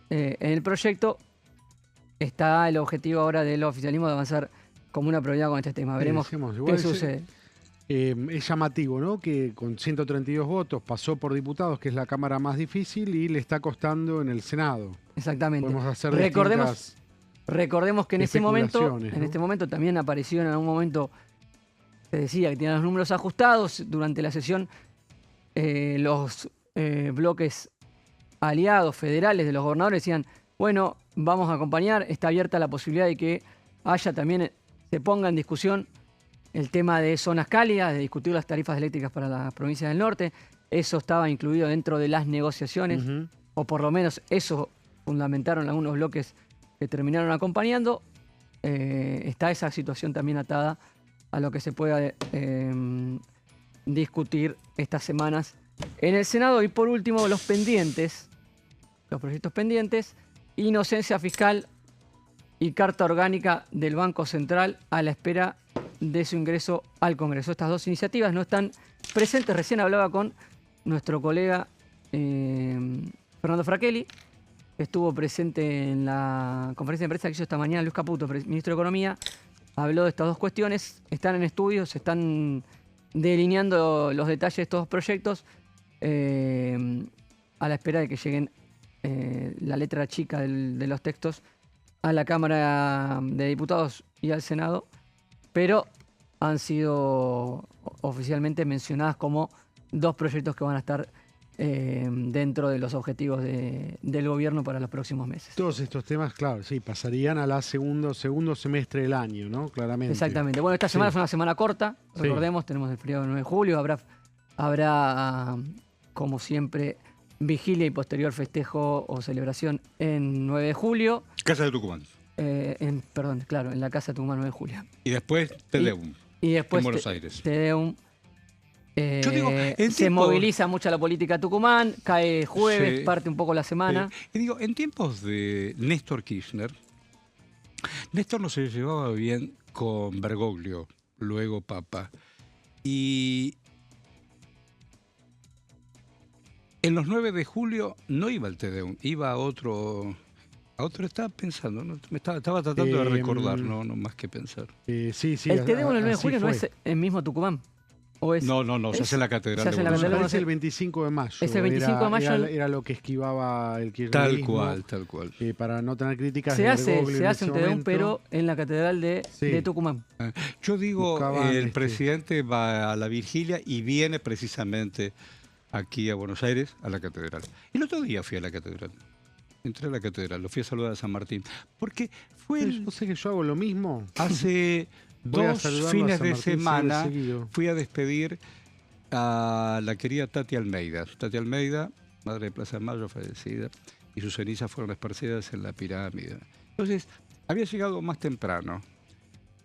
en el proyecto, está el objetivo ahora del oficialismo de avanzar como una prioridad con este tema. Veremos qué sucede. Es llamativo, ¿no? Que con 132 votos pasó por diputados, que es la Cámara más difícil, y le está costando en el Senado. Exactamente. Podemos hacer recordemos que en este especulaciones, momento también apareció en algún momento, se decía que tenían los números ajustados. Durante la sesión, los bloques aliados federales de los gobernadores decían, bueno, vamos a acompañar, está abierta la posibilidad de que haya también, se ponga en discusión el tema de zonas cálidas, de discutir las tarifas eléctricas para las provincias del norte. Eso estaba incluido dentro de las negociaciones, o por lo menos eso fundamentaron algunos bloques que terminaron acompañando. Está esa situación también atada a lo que se pueda discutir estas semanas en el Senado. Y por último, los proyectos pendientes, inocencia fiscal y carta orgánica del Banco Central a la espera de su ingreso al Congreso. Estas dos iniciativas no están presentes. Recién hablaba con nuestro colega Fernando Fraquelli, que estuvo presente en la conferencia de prensa que hizo esta mañana Luis Caputo, ministro de Economía. Habló de estas dos cuestiones, están en estudio, se están delineando los detalles de estos dos proyectos a la espera de que lleguen la letra chica de los textos a la Cámara de Diputados y al Senado, pero han sido oficialmente mencionadas como dos proyectos que van a estar dentro de los objetivos del gobierno para los próximos meses. Todos estos temas, claro, sí, pasarían a la segundo semestre del año, ¿no? Claramente. Exactamente. Bueno, esta semana es una semana corta, recordemos, tenemos el feriado del 9 de julio, habrá como siempre, vigilia y posterior festejo o celebración en 9 de julio. Casa de Tucumán. Perdón, claro, en la Casa de Tucumán 9 de julio. Y después Tedeum. Y después en Buenos Aires. Tedeum. Yo digo, se moviliza mucho la política Tucumán, cae jueves, parte un poco la semana. Y digo, en tiempos de Néstor Kirchner, Néstor no se llevaba bien con Bergoglio, luego Papa. Y en los 9 de julio no iba al Tedeum, iba a otro estaba pensando, ¿no? Estaba tratando de recordar, no más que pensar. Sí, el Tedeum el 9 de julio no es el mismo Tucumán. No, se hace en la Catedral de Buenos Aires. Es el 25 de mayo. Es el 25 de mayo. Era lo que esquivaba el kirchnerismo. Tal cual. Para no tener críticas se de hace un Tedeum, pero en la Catedral de Tucumán. Yo digo, el presidente va a la vigilia y viene precisamente aquí a Buenos Aires, a la Catedral. El otro día fui a la Catedral. Entré a la Catedral, lo fui a saludar a San Martín. Porque fue yo sé que yo hago lo mismo. Hace 2 fines de semana fui a despedir a la querida Tati Almeida. Tati Almeida, madre de Plaza de Mayo, fallecida, y sus cenizas fueron esparcidas en la pirámide. Entonces, había llegado más temprano.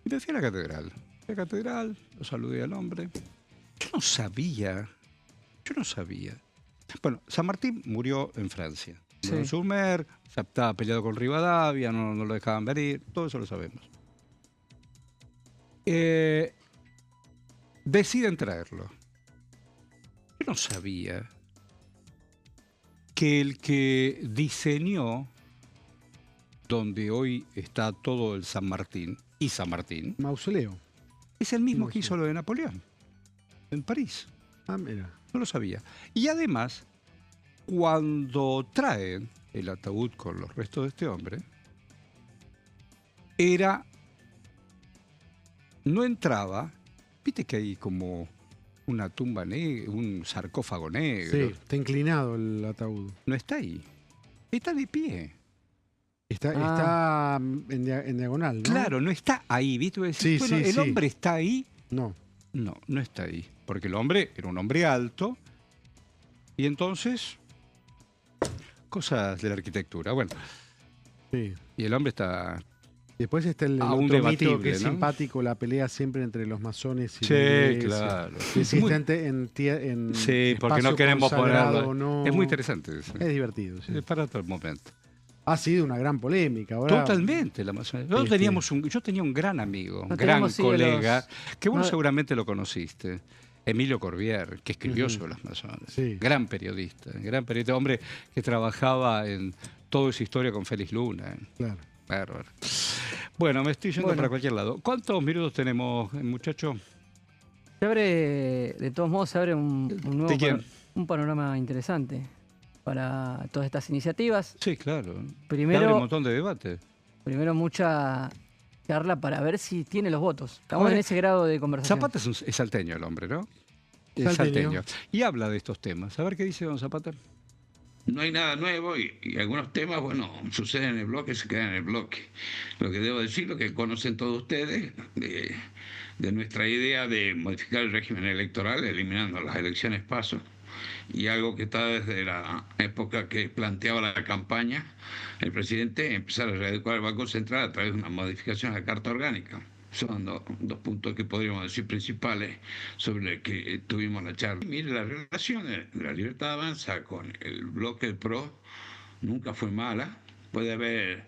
Y me fui a la catedral. Fui a la catedral, lo saludé al hombre. Yo no sabía. Bueno, San Martín murió en Francia. En Sumer, estaba peleado con Rivadavia, no lo dejaban venir, todo eso lo sabemos. Deciden traerlo. Yo no sabía que el que diseñó donde hoy está todo el San Martín y San Martín, mausoleo, es el mismo que hizo lo de Napoleón en París. Mira. No lo sabía. Y además, cuando traen el ataúd con los restos de este hombre, no entraba, viste que hay como una tumba negra, un sarcófago negro. Sí, está inclinado el ataúd. No está ahí. Está de pie. Está en diagonal, ¿no? Claro, no está ahí, ¿viste? Sí, Bueno, sí, ¿el sí. hombre está ahí? No. No, no está ahí. Porque el hombre era un hombre alto. Y entonces, cosas de la arquitectura. Bueno, Sí. y el hombre está... Después está el Aún otro mito debatible, que es ¿no? simpático, la pelea siempre entre los masones y Sí, la iglesia. claro. Que si Muy- está en Sí, porque espacio no queremos consagrado ponerlo. o no. Es muy interesante eso. Es divertido, sí. Es para otro momento. Ha sido una gran polémica. Ahora, Totalmente la masonería. Yo tenía un gran amigo, un No gran tenemos, sí, colega, que vos no- seguramente lo conociste, Emilio Corbier, que escribió Ujú. sobre los masones. Sí. Gran periodista, hombre que trabajaba en toda esa historia con Félix Luna. Claro. Bárbaro. Bueno, me estoy yendo Bueno. para cualquier lado. ¿Cuántos minutos tenemos, muchacho? Se abre, de todos modos, se abre un nuevo ¿De quién? un panorama interesante para todas estas iniciativas. Sí, claro. Primero- Abre un montón de debate. Primero, mucha charla para ver si tiene los votos. Estamos en ese grado de conversación. Zapata es salteño el hombre, ¿no? Es Salteño. salteño. Y habla de estos temas. A ver qué dice don Zapata. No hay nada nuevo y algunos temas, bueno, suceden en el bloque, se quedan en el bloque. Lo que debo decir, lo que conocen todos ustedes, de nuestra idea de modificar el régimen electoral, eliminando las elecciones paso, y algo que está desde la época que planteaba la campaña, el presidente empezar a readecuar el Banco Central a través de una modificación a la Carta Orgánica. Son dos puntos que podríamos decir principales sobre que tuvimos la charla. Mire, la relación de la Libertad Avanza con el bloque del PRO nunca fue mala. Puede haber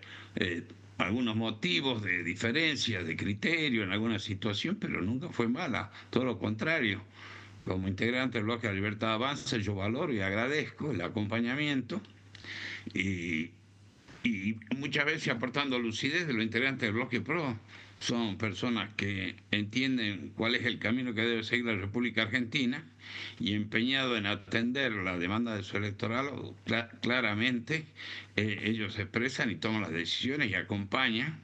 algunos motivos de diferencia, de criterio en alguna situación, pero nunca fue mala. Todo lo contrario. Como integrante del bloque de la Libertad Avanza, yo valoro y agradezco el acompañamiento y muchas veces aportando lucidez de los integrantes del bloque PRO. Son personas que entienden cuál es el camino que debe seguir la República Argentina y empeñado en atender la demanda de su electorado, claramente ellos se expresan y toman las decisiones y acompañan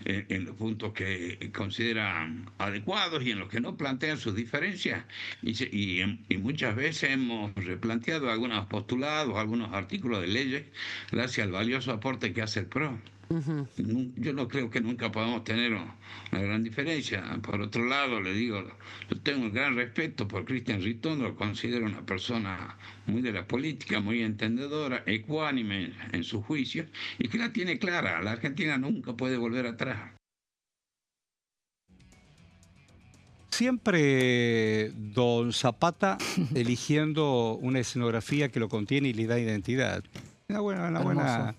en los puntos que consideran adecuados y en los que no plantean sus diferencias y muchas veces hemos replanteado algunos postulados, algunos artículos de leyes gracias al valioso aporte que hace el PRO. Yo no creo que nunca podamos tener una gran diferencia. Por otro lado, le digo, yo tengo un gran respeto por Cristian Ritondo, lo considero una persona muy de la política, muy entendedora, ecuánime en su juicio y que la tiene clara. La Argentina nunca puede volver atrás. Siempre don Zapata eligiendo una escenografía que lo contiene y le da identidad. Una buena...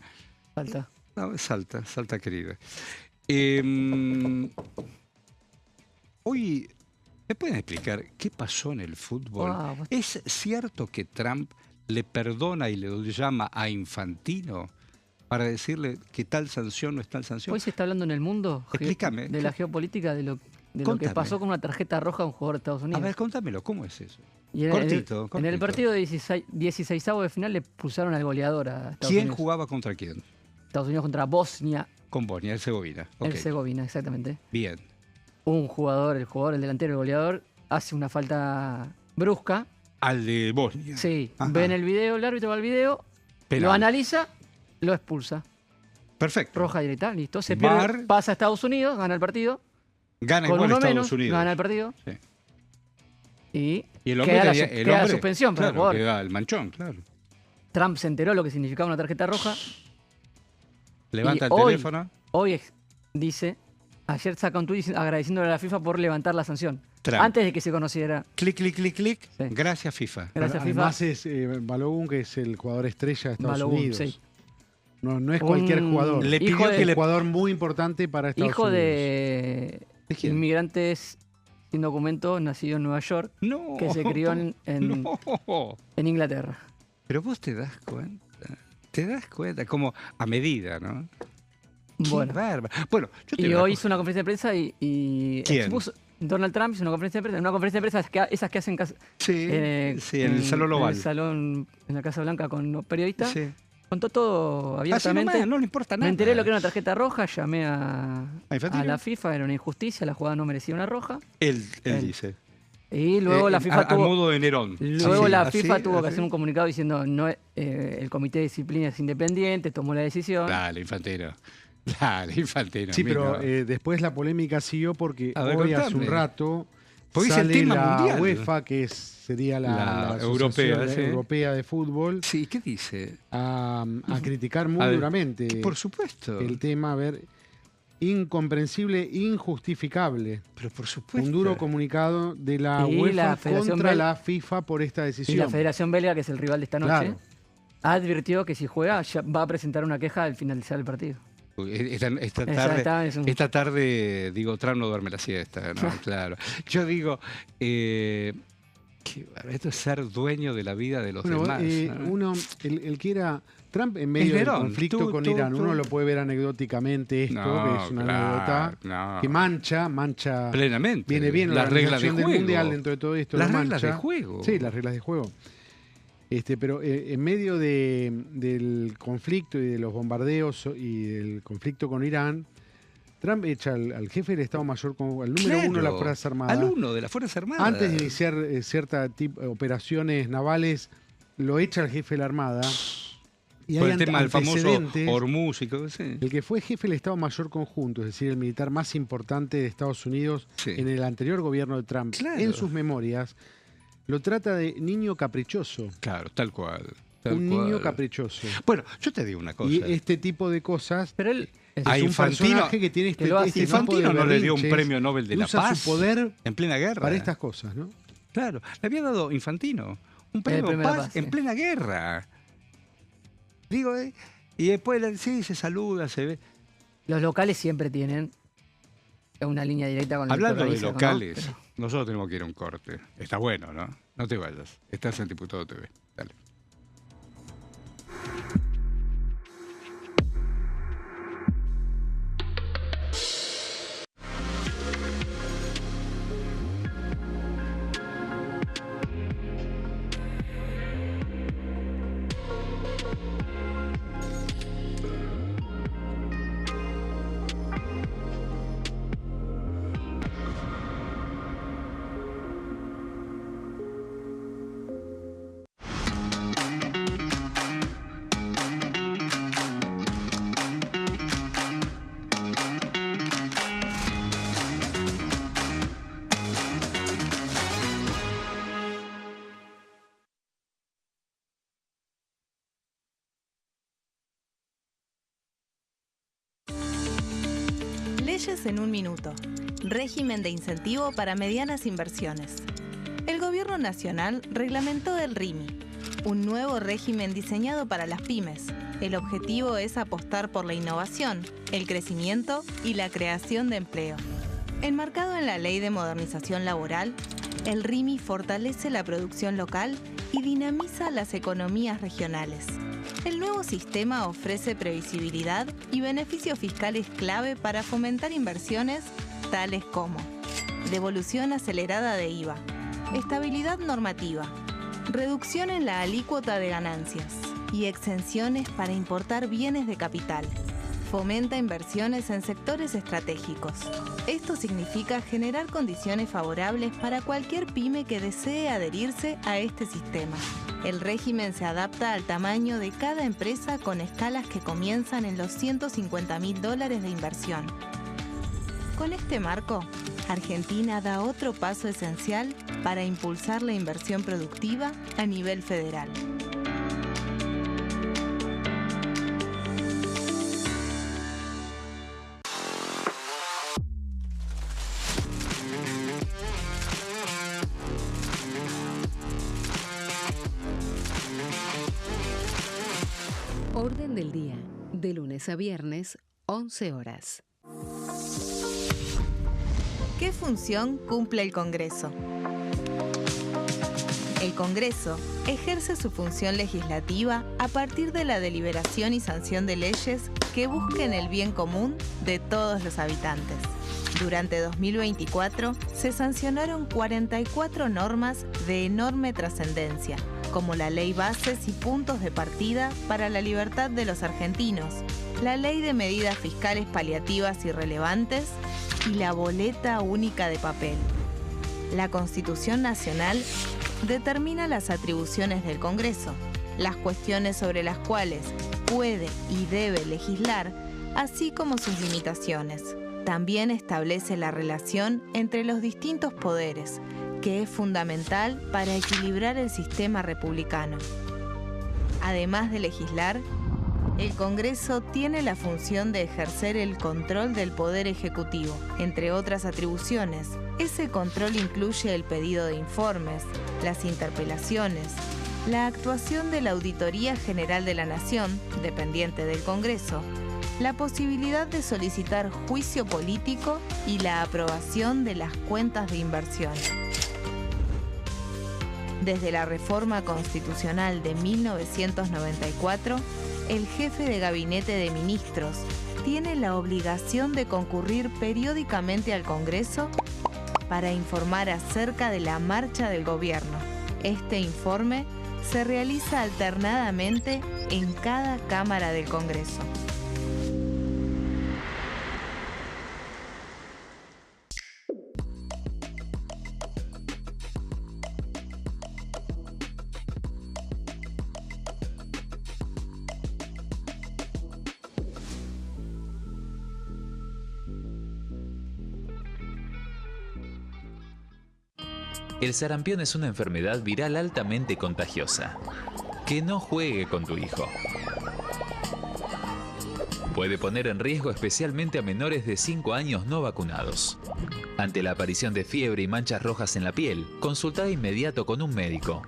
Falta. No, salta querida. Hoy, ¿me pueden explicar qué pasó en el fútbol? Wow. ¿Es cierto que Trump le perdona y le llama a Infantino para decirle que tal sanción no es tal sanción? Hoy se está hablando en el mundo Explícame. de la geopolítica, de lo que Contame. pasó con una tarjeta roja a un jugador de Estados Unidos. A ver, contámelo, ¿cómo es eso? Y en Cortito, en el cortito. partido de 16avo de final le pulsaron al goleador a Estados ¿Quién Unidos. jugaba contra quién? Estados Unidos contra Bosnia, Con Bosnia, Herzegovina. Ok, Herzegovina, exactamente. bien. Un jugador, el delantero, el goleador, hace una falta brusca. Al de Bosnia. Sí, Ajá. ven el video, el árbitro va al video, Penal. lo analiza, lo expulsa. Perfecto. Roja directa, listo. Se VAR. pierde, pasa a Estados Unidos, gana el partido. Gana Con igual uno Estados menos, Unidos. gana el partido. Sí. Y Y el hombre queda la, tenía- su- el queda la hombre, suspensión para el claro, jugador. queda el manchón, claro. Trump se enteró lo que significaba una tarjeta roja. Levanta Y el hoy- teléfono. Hoy dice, ayer saca un tuit agradeciéndole a la FIFA por levantar la sanción. Trump. Antes de que se conociera. Clic, clic, clic, clic. Sí. Gracias, FIFA. Gracias, FIFA. Además es Balogun, que es el jugador estrella de Estados Balogun, Unidos. sí. No es cualquier Un- jugador. Le Es pidió de- que un le... jugador muy importante para Estados Hijo Unidos. de quién? inmigrantes sin documentos, nacido en Nueva York, No. que se crió en No. Inglaterra. Pero vos te das cuenta. Te das cuenta. Como a medida, ¿no? Qué Bueno, bárbaro. Bueno, yo te y digo una hoy cosa. hizo una conferencia de prensa y ¿Quién? expuso. Donald Trump hizo una conferencia de prensa. En una conferencia de prensa, esas que hacen Sí, sí, en el Salón En Oval. el salón, en la Casa Blanca con los periodistas. Sí. Contó todo Así abiertamente. nomás, no le importa nada. Me enteré lo que era una tarjeta roja, llamé ¿A Infantino? a la FIFA, era una injusticia, la jugada no merecía una roja. Él Él. dice. Y luego la FIFA a modo de Nerón. Luego Sí, la así, FIFA tuvo que así. hacer un comunicado diciendo no, el comité de disciplina es independiente, tomó la decisión. Dale, Infantino. Dale, Infantino. Sí, pero mira. después la polémica siguió porque A ver, hoy hace contame. un rato Porque es el sale tema la mundial. UEFA, que sería la europea, Asociación sí. Europea de Fútbol, Sí, ¿qué dice? a criticar muy A ver, duramente Por supuesto. el tema, a ver, incomprensible, injustificable. Pero por supuesto. Un duro comunicado de la Y UEFA la Federación contra Bel- la FIFA por esta Y decisión. la Federación Belga, que es el rival de esta noche, Claro. advirtió que si juega ya va a presentar una queja al finalizar el partido. Esta tarde, digo, Trump no duerme la siesta, ¿no? Claro. Yo digo, esto es ser dueño de la vida de los Bueno, demás. ¿no? uno, el que era Trump en medio del Nerón. conflicto con Irán, uno lo puede ver anecdóticamente esto, No, que es una claro, anécdota no. que mancha Plenamente. viene bien la Las reglas de organización del juego. mundial dentro de todo esto. Las lo reglas mancha. de juego. Sí, las reglas de juego. Pero en medio del conflicto y de los bombardeos y del conflicto con Irán, Trump echa al jefe del Estado Mayor, al número uno de las Fuerzas Armadas. Al uno de las Fuerzas Armadas. Antes de iniciar ciertas operaciones navales, lo echa al jefe de la Armada. Y Por hay el tema del famoso antecedentes. Hormuz y todo eso. Sí. El que fue jefe del Estado Mayor Conjunto, es decir, el militar más importante de Estados Unidos Sí. en el anterior gobierno de Trump, Claro. en sus memorias, lo trata de niño caprichoso. Claro, tal cual. Niño caprichoso. Bueno, yo te digo una cosa. Y este tipo de cosas Pero él es A un Infantino- personaje que tiene que lo hace. este tipo de Infantino no le dio un berrinches, premio Nobel de la usa Paz su poder en plena guerra. para estas cosas, ¿no? Claro, le había dado Infantino un premio premio de la Paz Paz, en sí. plena guerra. Digo, y después sí, se saluda, se ve. los locales siempre tienen una línea directa con el Hablando de Raíz, ¿no? locales, Pero- nosotros tenemos que ir a un corte. Está bueno, ¿no? No te vayas. Estás en Diputado TV. Dale. Leyes en un minuto. Régimen de incentivo para medianas inversiones. El Gobierno Nacional reglamentó el RIMI, un nuevo régimen diseñado para las pymes. El objetivo es apostar por la innovación, el crecimiento y la creación de empleo. Enmarcado en la Ley de Modernización Laboral, el RIMI fortalece la producción local y dinamiza las economías regionales. El nuevo sistema ofrece previsibilidad y beneficios fiscales clave para fomentar inversiones tales como devolución acelerada de IVA, estabilidad normativa, reducción en la alícuota de ganancias y exenciones para importar bienes de capital. Fomenta inversiones en sectores estratégicos. Esto significa generar condiciones favorables para cualquier pyme que desee adherirse a este sistema. El régimen se adapta al tamaño de cada empresa con escalas que comienzan en los $150.000 de inversión. Con este marco, Argentina da otro paso esencial para impulsar la inversión productiva a nivel federal. Orden del día, de lunes a viernes, 11 horas. ¿Qué función cumple el Congreso? El Congreso ejerce su función legislativa a partir de la deliberación y sanción de leyes que busquen el bien común de todos los habitantes. Durante 2024 se sancionaron 44 normas de enorme trascendencia, como la Ley Bases y Puntos de Partida para la Libertad de los Argentinos, la Ley de Medidas Fiscales Paliativas y Relevantes y la Boleta Única de Papel. La Constitución Nacional determina las atribuciones del Congreso, las cuestiones sobre las cuales puede y debe legislar, así como sus limitaciones. También establece la relación entre los distintos poderes, que es fundamental para equilibrar el sistema republicano. Además de legislar, el Congreso tiene la función de ejercer el control del Poder Ejecutivo. Entre otras atribuciones, ese control incluye el pedido de informes, las interpelaciones, la actuación de la Auditoría General de la Nación, dependiente del Congreso, la posibilidad de solicitar juicio político y la aprobación de las cuentas de inversión. Desde la reforma constitucional de 1994, el jefe de gabinete de ministros tiene la obligación de concurrir periódicamente al Congreso para informar acerca de la marcha del gobierno. Este informe se realiza alternadamente en cada Cámara del Congreso. El sarampión es una enfermedad viral altamente contagiosa. Que no juegue con tu hijo. Puede poner en riesgo especialmente a menores de 5 años no vacunados. Ante la aparición de fiebre y manchas rojas en la piel, consulta de inmediato con un médico.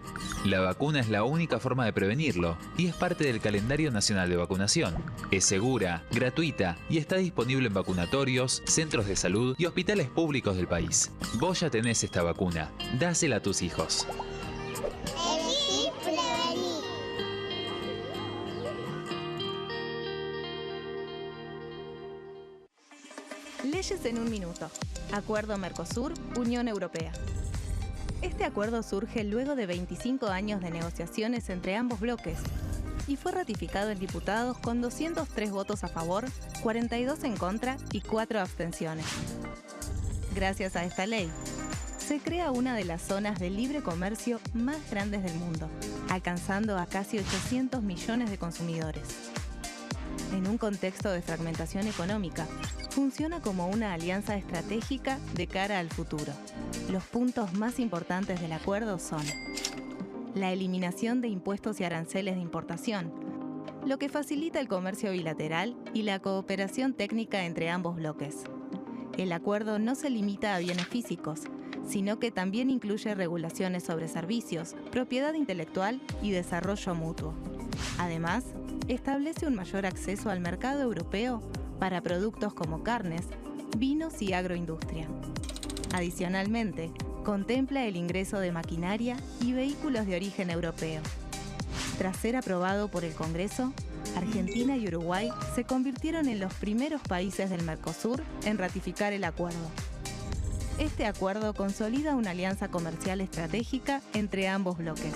La vacuna es la única forma de prevenirlo y es parte del calendario nacional de vacunación. Es segura, gratuita y está disponible en vacunatorios, centros de salud y hospitales públicos del país. Vos ya tenés esta vacuna. Dásela a tus hijos. Leyes en un minuto. Acuerdo Mercosur-Unión Europea. Este acuerdo surge luego de 25 años de negociaciones entre ambos bloques y fue ratificado en diputados con 203 votos a favor, 42 en contra y 4 abstenciones. Gracias a esta ley, se crea una de las zonas de libre comercio más grandes del mundo, alcanzando a casi 800 millones de consumidores. En un contexto de fragmentación económica, funciona como una alianza estratégica de cara al futuro. Los puntos más importantes del acuerdo son la eliminación de impuestos y aranceles de importación, lo que facilita el comercio bilateral y la cooperación técnica entre ambos bloques. El acuerdo no se limita a bienes físicos, sino que también incluye regulaciones sobre servicios, propiedad intelectual y desarrollo mutuo. Además, establece un mayor acceso al mercado europeo para productos como carnes, vinos y agroindustria. Adicionalmente, contempla el ingreso de maquinaria y vehículos de origen europeo. Tras ser aprobado por el Congreso, Argentina y Uruguay se convirtieron en los primeros países del Mercosur en ratificar el acuerdo. Este acuerdo consolida una alianza comercial estratégica entre ambos bloques.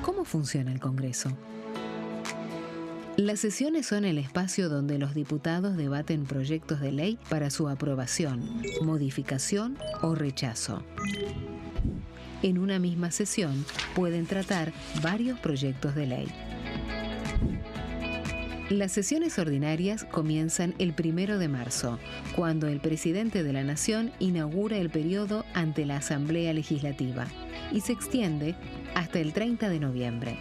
¿Cómo funciona el Congreso? Las sesiones son el espacio donde los diputados debaten proyectos de ley para su aprobación, modificación o rechazo. En una misma sesión pueden tratar varios proyectos de ley. Las sesiones ordinarias comienzan el 1 de marzo, cuando el presidente de la Nación inaugura el periodo ante la Asamblea Legislativa y se extiende hasta el 30 de noviembre.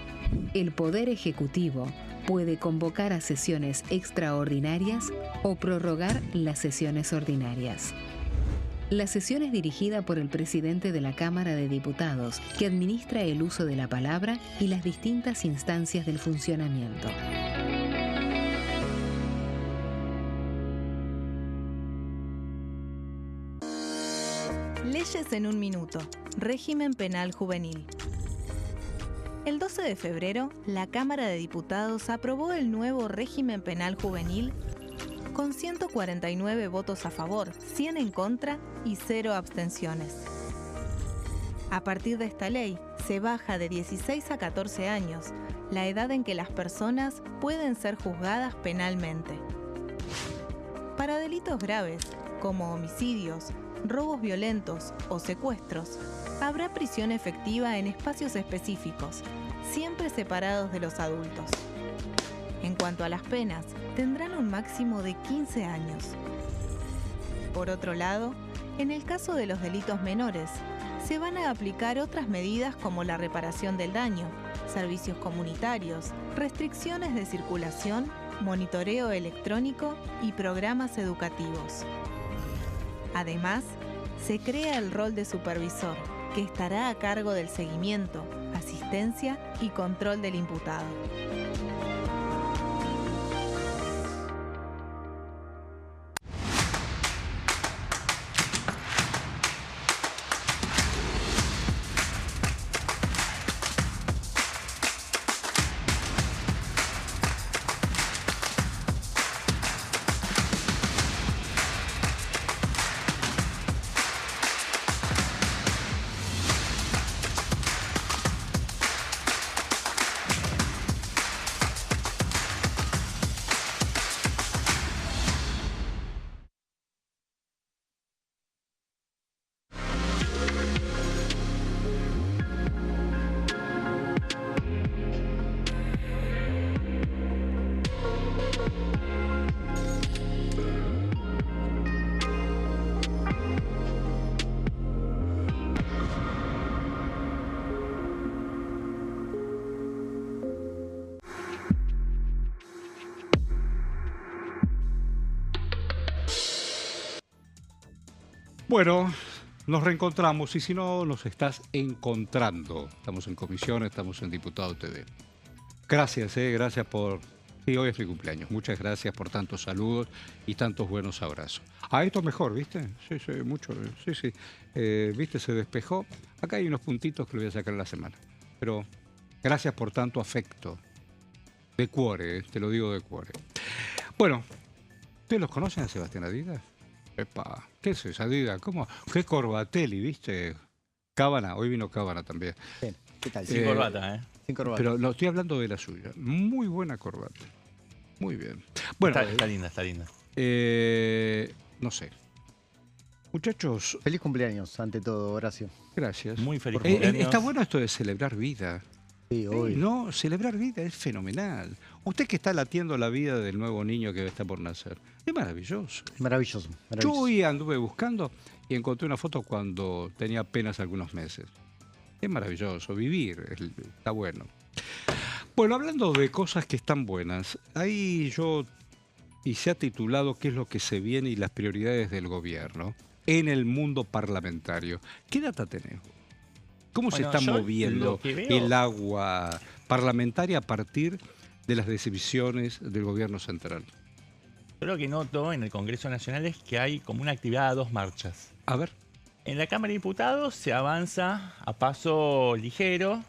El Poder Ejecutivo puede convocar a sesiones extraordinarias o prorrogar las sesiones ordinarias. La sesión es dirigida por el presidente de la Cámara de Diputados, que administra el uso de la palabra y las distintas instancias del funcionamiento. Leyes en un minuto. Régimen penal juvenil. El 12 de febrero, la Cámara de Diputados aprobó el nuevo régimen penal juvenil con 149 votos a favor, 100 en contra y 0 abstenciones. A partir de esta ley, se baja de 16 a 14 años la edad en que las personas pueden ser juzgadas penalmente. Para delitos graves, como homicidios, robos violentos o secuestros, habrá prisión efectiva en espacios específicos, siempre separados de los adultos. En cuanto a las penas, tendrán un máximo de 15 años. Por otro lado, en el caso de los delitos menores, se van a aplicar otras medidas como la reparación del daño, servicios comunitarios, restricciones de circulación, monitoreo electrónico y programas educativos. Además, se crea el rol de supervisor, que estará a cargo del seguimiento, asistencia y control del imputado. Bueno, nos reencontramos y si no, nos estás encontrando. Estamos en Comisión, estamos en Diputado TV. Gracias, gracias por... Sí, hoy es mi cumpleaños. Muchas gracias por tantos saludos y tantos buenos abrazos. Ah, esto mejor, ¿viste? Sí, sí, mucho. Sí, sí. ¿Viste? Se despejó. Acá hay unos puntitos que lo voy a sacar en la semana. Pero gracias por tanto afecto. De cuore, te lo digo de cuore. Bueno, ¿ustedes los conocen a Sebastián Adidas? Epa, ¿qué es esa Adidas? ¿Cómo? ¿Qué Corbatelli, viste? Cábana, hoy vino Cábana también. Sí, ¿qué tal? Sin corbata, ¿eh? Sin corbata. Pero no, estoy hablando de la suya. Muy buena corbata. Muy bien. Bueno, Está linda, está linda. No sé. Muchachos. Feliz cumpleaños, ante todo, Horacio. Gracias. Muy feliz cumpleaños. Está bueno esto de celebrar vida. Sí, hoy. No, celebrar vida es fenomenal. Usted que está latiendo la vida del nuevo niño que está por nacer. Es maravilloso. Maravilloso, Yo maravilloso. hoy anduve buscando y encontré una foto cuando tenía apenas algunos meses. Es maravilloso, vivir, está bueno. Bueno, hablando de cosas que están buenas, ahí y se ha titulado ¿Qué es lo que se viene y las prioridades del gobierno en el mundo parlamentario? ¿Qué data tenés? ¿Cómo se está moviendo el agua parlamentaria a partir de las decisiones del gobierno central? Yo lo que noto en el Congreso Nacional es que hay como una actividad a dos marchas. A ver. En la Cámara de Diputados se avanza a paso ligero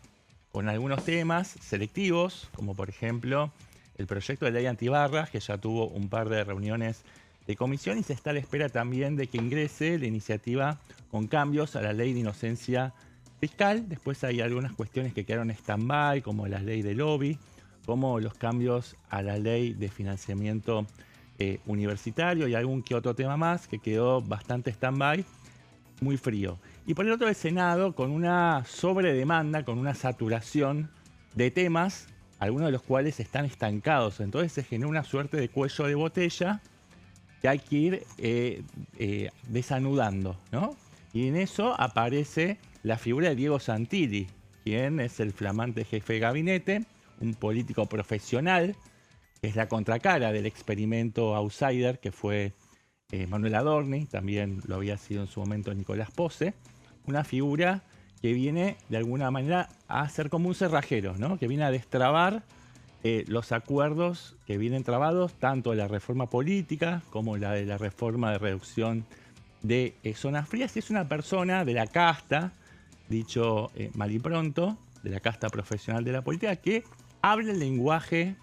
con algunos temas selectivos, como por ejemplo el proyecto de ley antibarras, que ya tuvo un par de reuniones de comisión y se está a la espera también de que ingrese la iniciativa con cambios a la ley de inocencia fiscal. Después hay algunas cuestiones que quedaron en stand-by, como la ley de lobby, como los cambios a la ley de financiamiento universitario y algún que otro tema más que quedó bastante stand-by, muy frío. Y por el otro, el Senado con una sobredemanda, con una saturación de temas, algunos de los cuales están estancados. Entonces se genera una suerte de cuello de botella que hay que ir desanudando, ¿no? Y en eso aparece la figura de Diego Santilli, quien es el flamante jefe de gabinete, un político profesional, que es la contracara del experimento outsider que fue Manuel Adorni, también lo había sido en su momento Nicolás Posse, una figura que viene de alguna manera a ser como un cerrajero, ¿no? Que viene a destrabar los acuerdos que vienen trabados, tanto de la reforma política como la de la reforma de reducción de zonas frías. Y es una persona de la casta, dicho mal y pronto, de la casta profesional de la política, que habla el lenguaje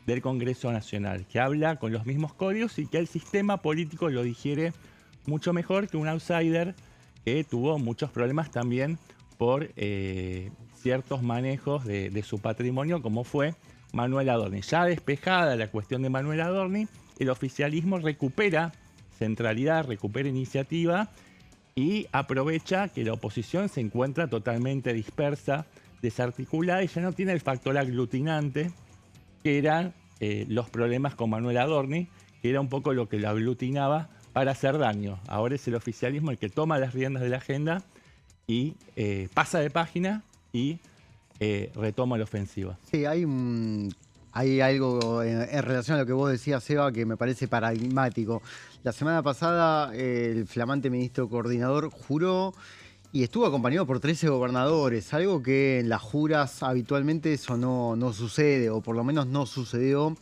del Congreso Nacional, que habla con los mismos códigos y que el sistema político lo digiere mucho mejor que un outsider que tuvo muchos problemas también por ciertos manejos de su patrimonio, como fue Manuel Adorni. Ya despejada la cuestión de Manuel Adorni, el oficialismo recupera centralidad, recupera iniciativa y aprovecha que la oposición se encuentra totalmente dispersa, desarticulada y ya no tiene el factor aglutinante que eran los problemas con Manuel Adorni, que era un poco lo que lo aglutinaba para hacer daño. Ahora es el oficialismo el que toma las riendas de la agenda y pasa de página y retoma la ofensiva. Sí, hay algo en relación a lo que vos decías, Seba, que me parece paradigmático. La semana pasada el flamante ministro coordinador juró y estuvo acompañado por 13 gobernadores, algo que en las juras habitualmente eso no sucede, o por lo menos no sucedió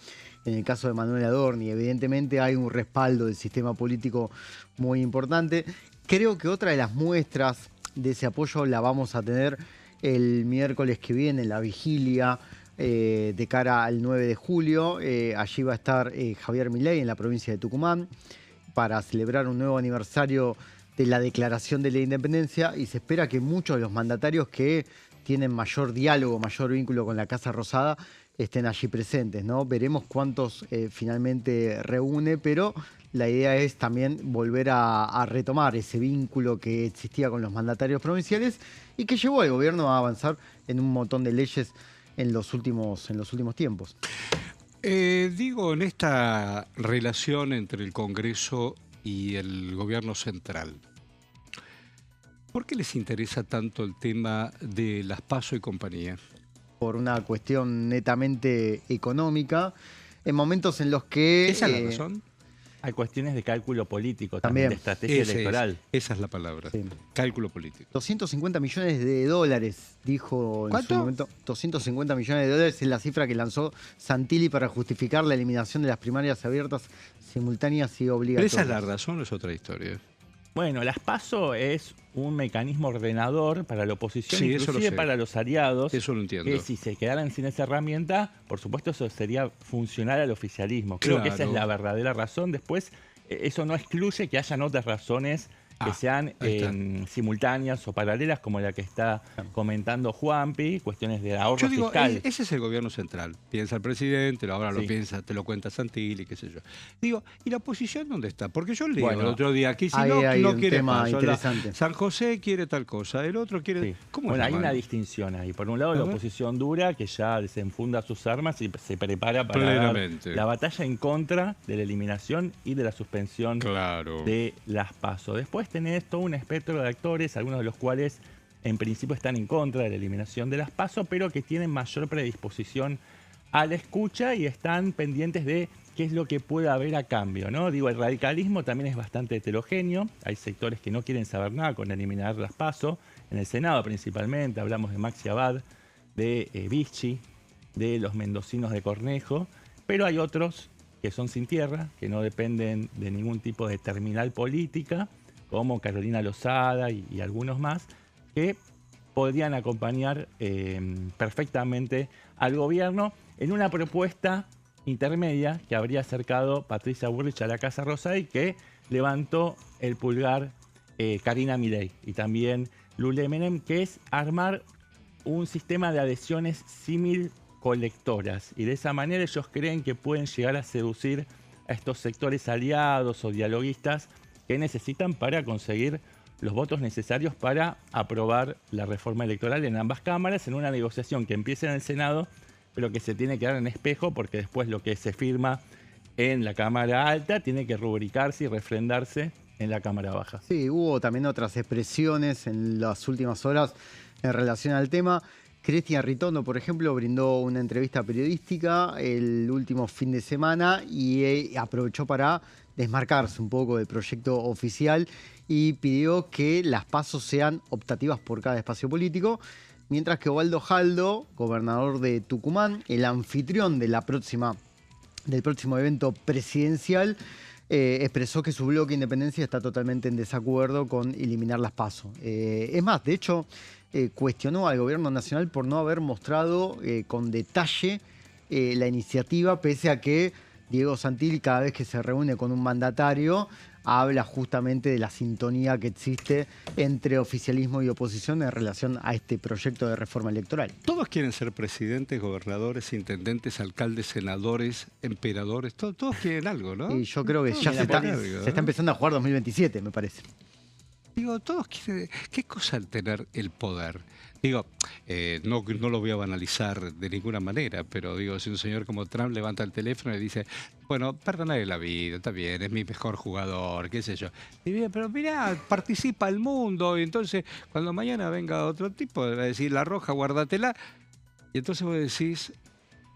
en el caso de Manuel Adorni. Evidentemente hay un respaldo del sistema político muy importante. Creo que otra de las muestras de ese apoyo la vamos a tener el miércoles que viene, en la vigilia de cara al 9 de julio. Allí va a estar Javier Milei en la provincia de Tucumán para celebrar un nuevo aniversario de la Declaración de la Independencia, y se espera que muchos de los mandatarios que tienen mayor diálogo, mayor vínculo con la Casa Rosada estén allí presentes, ¿no? Veremos cuántos finalmente reúne, pero la idea es también volver a retomar ese vínculo que existía con los mandatarios provinciales y que llevó al gobierno a avanzar en un montón de leyes en los últimos tiempos. En esta relación entre el Congreso y el gobierno central, ¿por qué les interesa tanto el tema de las PASO y compañía? Por una cuestión netamente económica, en momentos en los que... ¿Esa es la razón? Hay cuestiones de cálculo político, también de estrategia electoral. Esa es la palabra, sí. Cálculo político. 250 millones de dólares, dijo en su momento. 250 millones de dólares es la cifra que lanzó Santilli para justificar la eliminación de las primarias abiertas, simultáneas y obligatorias. ¿Pero esa es la razón o es otra historia? Bueno, las PASO es un mecanismo ordenador para la oposición, sí, inclusive para los aliados. Eso lo entiendo. Que si se quedaran sin esa herramienta, por supuesto eso sería funcional al oficialismo. Creo que esa es la verdadera razón. Después, eso no excluye que hayan otras razones que sean simultáneas o paralelas, como la que está comentando Juanpi, cuestiones de ahorro fiscal. Ese es el gobierno central. Piensa el presidente, ahora lo piensa, te lo cuenta Santilli, qué sé yo. Digo, ¿y la oposición dónde está? Porque yo leí el otro día aquí, si no quiere más, San José quiere tal cosa, el otro quiere... Sí. Bueno, hay una distinción ahí. Por un lado, la oposición dura, que ya desenfunda sus armas y se prepara para la batalla en contra de la eliminación y de la suspensión de las PASO. Después tenés todo un espectro de actores, algunos de los cuales en principio están en contra de la eliminación de las PASO, pero que tienen mayor predisposición a la escucha y están pendientes de qué es lo que puede haber a cambio, ¿no? Digo, el radicalismo también es bastante heterogéneo. Hay sectores que no quieren saber nada con eliminar las PASO. En el Senado principalmente hablamos de Maxi Abad, de Vichy, de los mendocinos de Cornejo, pero hay otros que son sin tierra, que no dependen de ningún tipo de terminal política, como Carolina Lozada y algunos más, que podrían acompañar perfectamente al gobierno en una propuesta intermedia que habría acercado Patricia Bullrich a la Casa Rosada y que levantó el pulgar Karina Milei y también Lule Menem, que es armar un sistema de adhesiones símil colectoras. Y de esa manera ellos creen que pueden llegar a seducir a estos sectores aliados o dialoguistas que necesitan para conseguir los votos necesarios para aprobar la reforma electoral en ambas cámaras, en una negociación que empieza en el Senado, pero que se tiene que dar en espejo porque después lo que se firma en la Cámara Alta tiene que rubricarse y refrendarse en la Cámara Baja. Sí, hubo también otras expresiones en las últimas horas en relación al tema. Cristian Ritondo, por ejemplo, brindó una entrevista periodística el último fin de semana y aprovechó para desmarcarse un poco del proyecto oficial y pidió que las PASO sean optativas por cada espacio político, mientras que Osvaldo Jaldo, gobernador de Tucumán, el anfitrión de del próximo evento presidencial, expresó que su bloque Independencia está totalmente en desacuerdo con eliminar las PASO. Es más, de hecho, cuestionó al gobierno nacional por no haber mostrado con detalle la iniciativa, pese a que Diego Santilli, cada vez que se reúne con un mandatario, habla justamente de la sintonía que existe entre oficialismo y oposición en relación a este proyecto de reforma electoral. Todos quieren ser presidentes, gobernadores, intendentes, alcaldes, senadores, emperadores, todos quieren algo, ¿no? Y yo creo que ya se está empezando a jugar 2027, me parece. Digo, todos quieren... ¿Qué cosa el tener el poder? Digo, no lo voy a banalizar de ninguna manera, pero digo, si un señor como Trump levanta el teléfono y dice, bueno, perdonale la vida, está bien, es mi mejor jugador, qué sé yo. Y bien, pero mirá, participa el mundo, y entonces cuando mañana venga otro tipo, va a decir, La Roja, guárdatela, y entonces vos decís...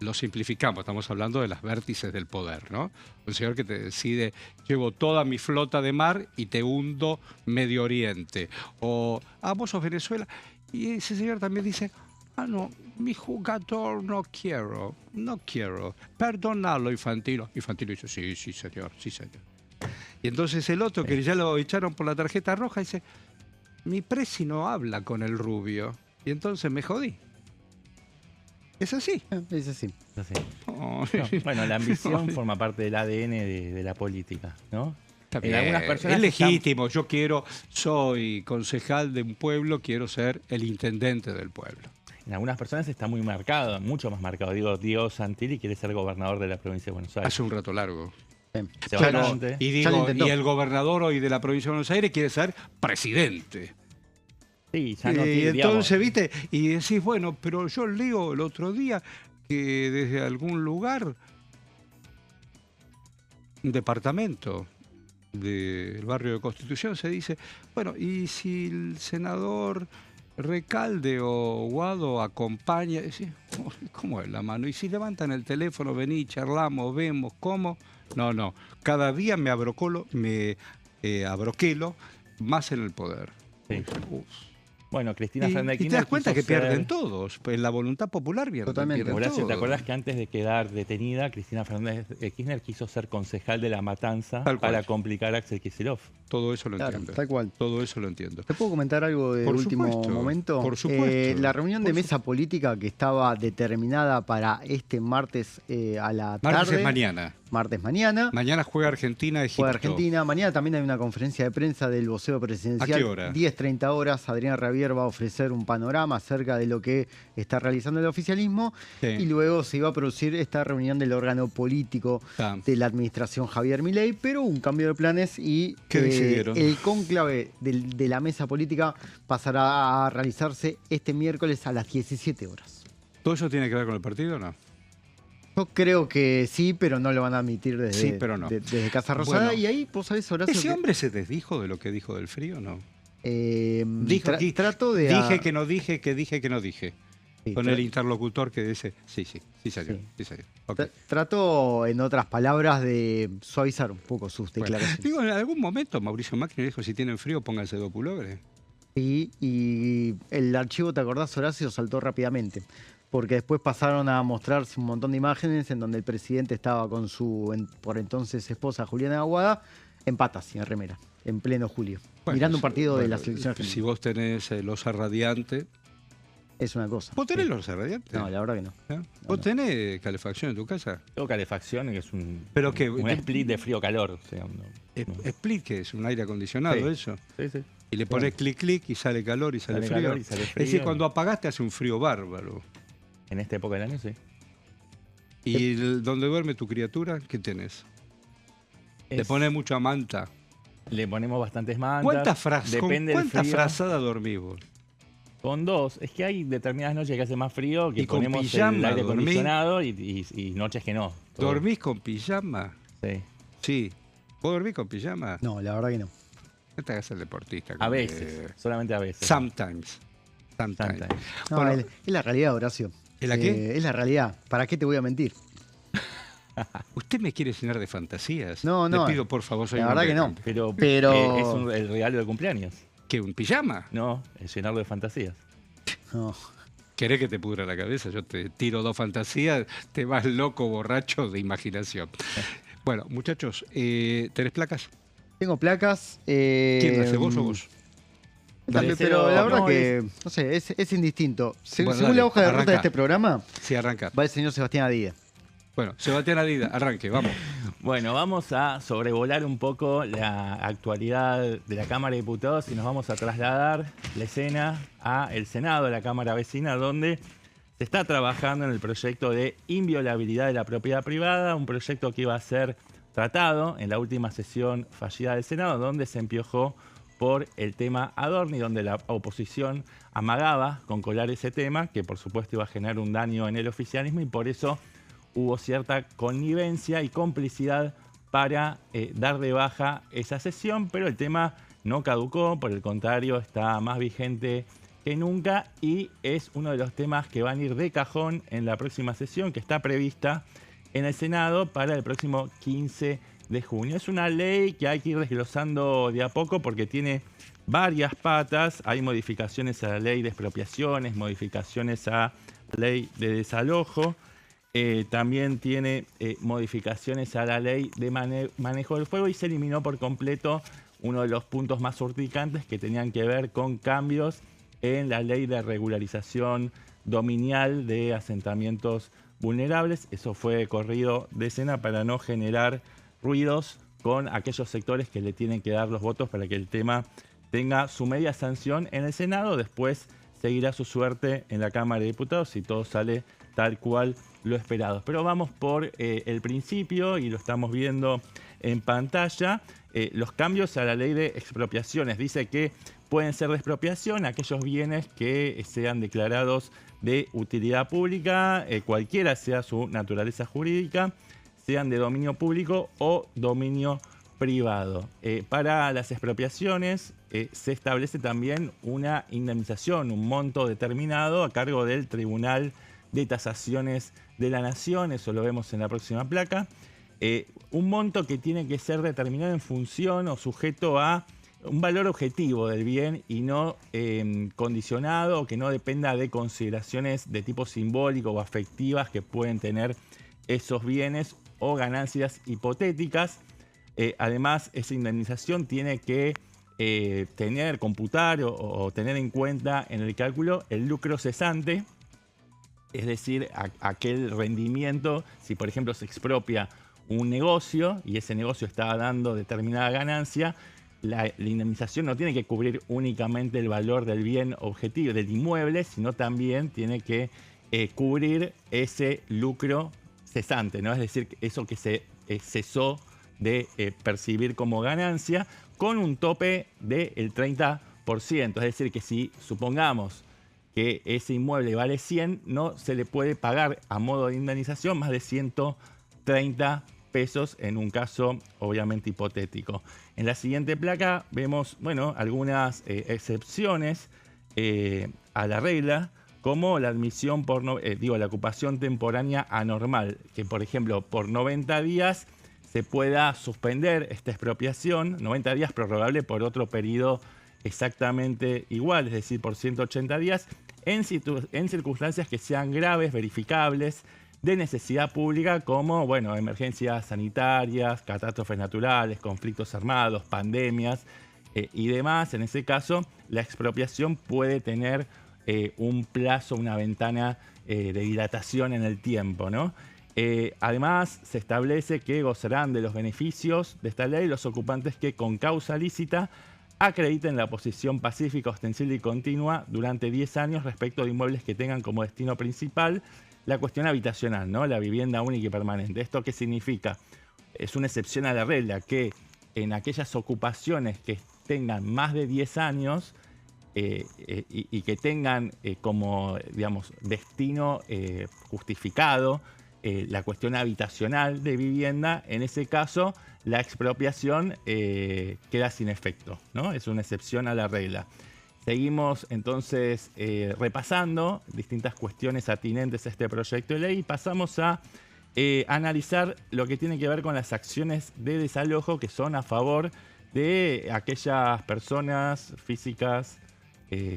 Lo simplificamos, estamos hablando de las vértices del poder, ¿no? Un señor que te decide, llevo toda mi flota de mar y te hundo Medio Oriente. O, vos sos Venezuela. Y ese señor también dice, no, mi jugador no quiero. Perdonalo, Infantino. Infantino dice, sí, señor. Y entonces el otro, que ya lo echaron por la tarjeta roja, dice, mi presi no habla con el rubio. Y entonces me jodí. ¿Es así? Es así. Oh, no, bueno, la ambición forma parte del ADN de la política, ¿no? En algunas personas es legítimo. Yo soy concejal de un pueblo, quiero ser el intendente del pueblo. En algunas personas está muy marcado, mucho más marcado. Diego Santilli quiere ser gobernador de la provincia de Buenos Aires. Hace un rato largo. Claro, y el gobernador hoy de la provincia de Buenos Aires quiere ser presidente. Sí, ya no y entonces, ¿viste? Y decís, bueno, pero yo leo el otro día que desde algún lugar, un departamento del barrio de Constitución, se dice, bueno, y si el senador Recalde o Guado acompaña, decís, ¿cómo es la mano? Y si levantan el teléfono, vení, charlamos, vemos, ¿cómo? No, cada día me abroquelo más en el poder. Sí. Bueno, Cristina Fernández de Kirchner. Y te das cuenta que pierden todos. Pues la voluntad popular pierde. Totalmente. Horacio, ¿te acuerdas que antes de quedar detenida, Cristina Fernández de Kirchner quiso ser concejal de La Matanza para complicar a Axel Kicillof? Todo eso lo entiendo. Tal cual. Todo eso lo entiendo. ¿Te puedo comentar algo de último momento? Por supuesto. La reunión de mesa política que estaba determinada para este martes a la tarde. Martes es mañana. Martes mañana. Mañana juega Argentina, Egipto. Juega Argentina. Mañana también hay una conferencia de prensa del vocero presidencial. ¿A qué hora? 10:30 horas. Adrián Rabier va a ofrecer un panorama acerca de lo que está realizando el oficialismo. Sí. Y luego se iba a producir esta reunión del órgano político de la administración Javier Milei, pero un cambio de planes y el cónclave de la mesa política pasará a realizarse este miércoles a las 17 horas. ¿Todo eso tiene que ver con el partido o no? Yo creo que sí, pero no lo van a admitir desde, pero no. desde Casa Rosada. Bueno, y ahí, vos sabés, Horacio, ¿ese hombre se desdijo de lo que dijo del frío o no? Trato de... Dije que no dije, que dije que no dije. Sí, con el interlocutor que dice, sí salió. Okay. Trato, en otras palabras, de suavizar un poco sus declaraciones. Digo, en algún momento Mauricio Macri dijo, si tienen frío, pónganse 2 pullovers. Sí, y el archivo, ¿te acordás, Horacio? Saltó rápidamente. Porque después pasaron a mostrarse un montón de imágenes en donde el presidente estaba con su por entonces esposa Juliana Aguada en patas y en remera, en pleno julio, mirando un partido de la selección argentina. Si vos tenés el Osa Radiante... Es una cosa. ¿Vos tenés el Osa Radiante? No, la verdad que no. ¿Vos tenés calefacción en tu casa? Tengo calefacción, que es un split de frío-calor. O sea, ¿Split qué es? ¿Un aire acondicionado eso? Sí. Y le pones clic y sale calor y sale frío. Es decir, cuando apagaste hace un frío bárbaro. En esta época del año, sí. ¿Y donde duerme tu criatura, qué tenés? ¿Le pones mucha manta? Le ponemos bastantes mantas. ¿Cuántas frazadas dormís vos? Con 2. Es que hay determinadas noches que hace más frío que ponemos el aire acondicionado y noches que no. Todo. ¿Dormís con pijama? Sí. ¿Vos dormís con pijama? No, la verdad que no. No te hagas el deportista. A veces, solamente a veces. Sometimes. No, bueno, es la realidad, Horacio. ¿Es la qué? Es la realidad. ¿Para qué te voy a mentir? ¿Usted me quiere llenar de fantasías? No. Le pido, por favor, soy la verdad que no. Pero es el regalo de cumpleaños. ¿Qué, un pijama? No, es llenarlo de fantasías. No. ¿Querés que te pudra la cabeza? Yo te tiro 2 fantasías, te vas loco, borracho de imaginación. Bueno, muchachos, ¿tenés placas? Tengo placas. ¿Quién hace, vos o vos? También, pero la verdad que, no sé, es indistinto. Según la hoja de ruta de este programa, sí, arranca. Va el señor Sebastián Adida. Bueno, Sebastián Adida, arranque, vamos. Bueno, vamos a sobrevolar un poco la actualidad de la Cámara de Diputados y nos vamos a trasladar la escena a el Senado, a la Cámara Vecina, donde se está trabajando en el proyecto de inviolabilidad de la propiedad privada, un proyecto que iba a ser tratado en la última sesión fallida del Senado, donde se empiojó por el tema Adorni, donde la oposición amagaba con colar ese tema, que por supuesto iba a generar un daño en el oficialismo, y por eso hubo cierta connivencia y complicidad para dar de baja esa sesión, pero el tema no caducó, por el contrario, está más vigente que nunca y es uno de los temas que van a ir de cajón en la próxima sesión, que está prevista en el Senado para el próximo 15 de junio. Es una ley que hay que ir desglosando de a poco porque tiene varias patas. Hay modificaciones a la ley de expropiaciones, modificaciones a la ley de desalojo. También tiene modificaciones a la ley de manejo del fuego y se eliminó por completo uno de los puntos más urticantes que tenían que ver con cambios en la ley de regularización dominial de asentamientos vulnerables. Eso fue corrido de escena para no generar ruidos con aquellos sectores que le tienen que dar los votos para que el tema tenga su media sanción en el Senado. Después seguirá su suerte en la Cámara de Diputados si todo sale tal cual lo esperado. Pero vamos por el principio y lo estamos viendo en pantalla. Los cambios a la ley de expropiaciones. Dice que pueden ser de expropiación aquellos bienes que sean declarados de utilidad pública, cualquiera sea su naturaleza jurídica, sean de dominio público o dominio privado. Para las expropiaciones se establece también una indemnización, un monto determinado a cargo del Tribunal de Tasaciones de la Nación, eso lo vemos en la próxima placa. Un monto que tiene que ser determinado en función o sujeto a un valor objetivo del bien y no condicionado o que no dependa de consideraciones de tipo simbólico o afectivas que pueden tener esos bienes o ganancias hipotéticas. Además, esa indemnización tiene que computar o tener en cuenta en el cálculo el lucro cesante, es decir, aquel rendimiento, si por ejemplo se expropia un negocio y ese negocio está dando determinada ganancia, la indemnización no tiene que cubrir únicamente el valor del bien objetivo, del inmueble, sino también tiene que cubrir ese lucro cesante, ¿no? Es decir, eso que se cesó de percibir como ganancia, con un tope del 30%. Es decir, que si supongamos que ese inmueble vale 100, no se le puede pagar a modo de indemnización más de 130 pesos en un caso obviamente hipotético. En la siguiente placa vemos, bueno, algunas excepciones a la regla, como la admisión por, la ocupación temporánea anormal, que por ejemplo por 90 días se pueda suspender esta expropiación, 90 días prorrogable por otro periodo exactamente igual, es decir, por 180 días, en circunstancias que sean graves, verificables, de necesidad pública, como bueno, emergencias sanitarias, catástrofes naturales, conflictos armados, pandemias y demás. En ese caso, la expropiación puede tener un plazo, una ventana de dilatación en el tiempo, ¿no? Además, se establece que gozarán de los beneficios de esta ley los ocupantes que con causa lícita acrediten la posición pacífica, ostensible y continua durante 10 años respecto de inmuebles que tengan como destino principal la cuestión habitacional, ¿no? La vivienda única y permanente. ¿Esto qué significa? Es una excepción a la regla que en aquellas ocupaciones que tengan más de 10 años y que tengan como, digamos, destino justificado la cuestión habitacional de vivienda, en ese caso la expropiación queda sin efecto, ¿no? Es una excepción a la regla. Seguimos entonces repasando distintas cuestiones atinentes a este proyecto de ley y pasamos a analizar lo que tiene que ver con las acciones de desalojo que son a favor de aquellas personas físicas,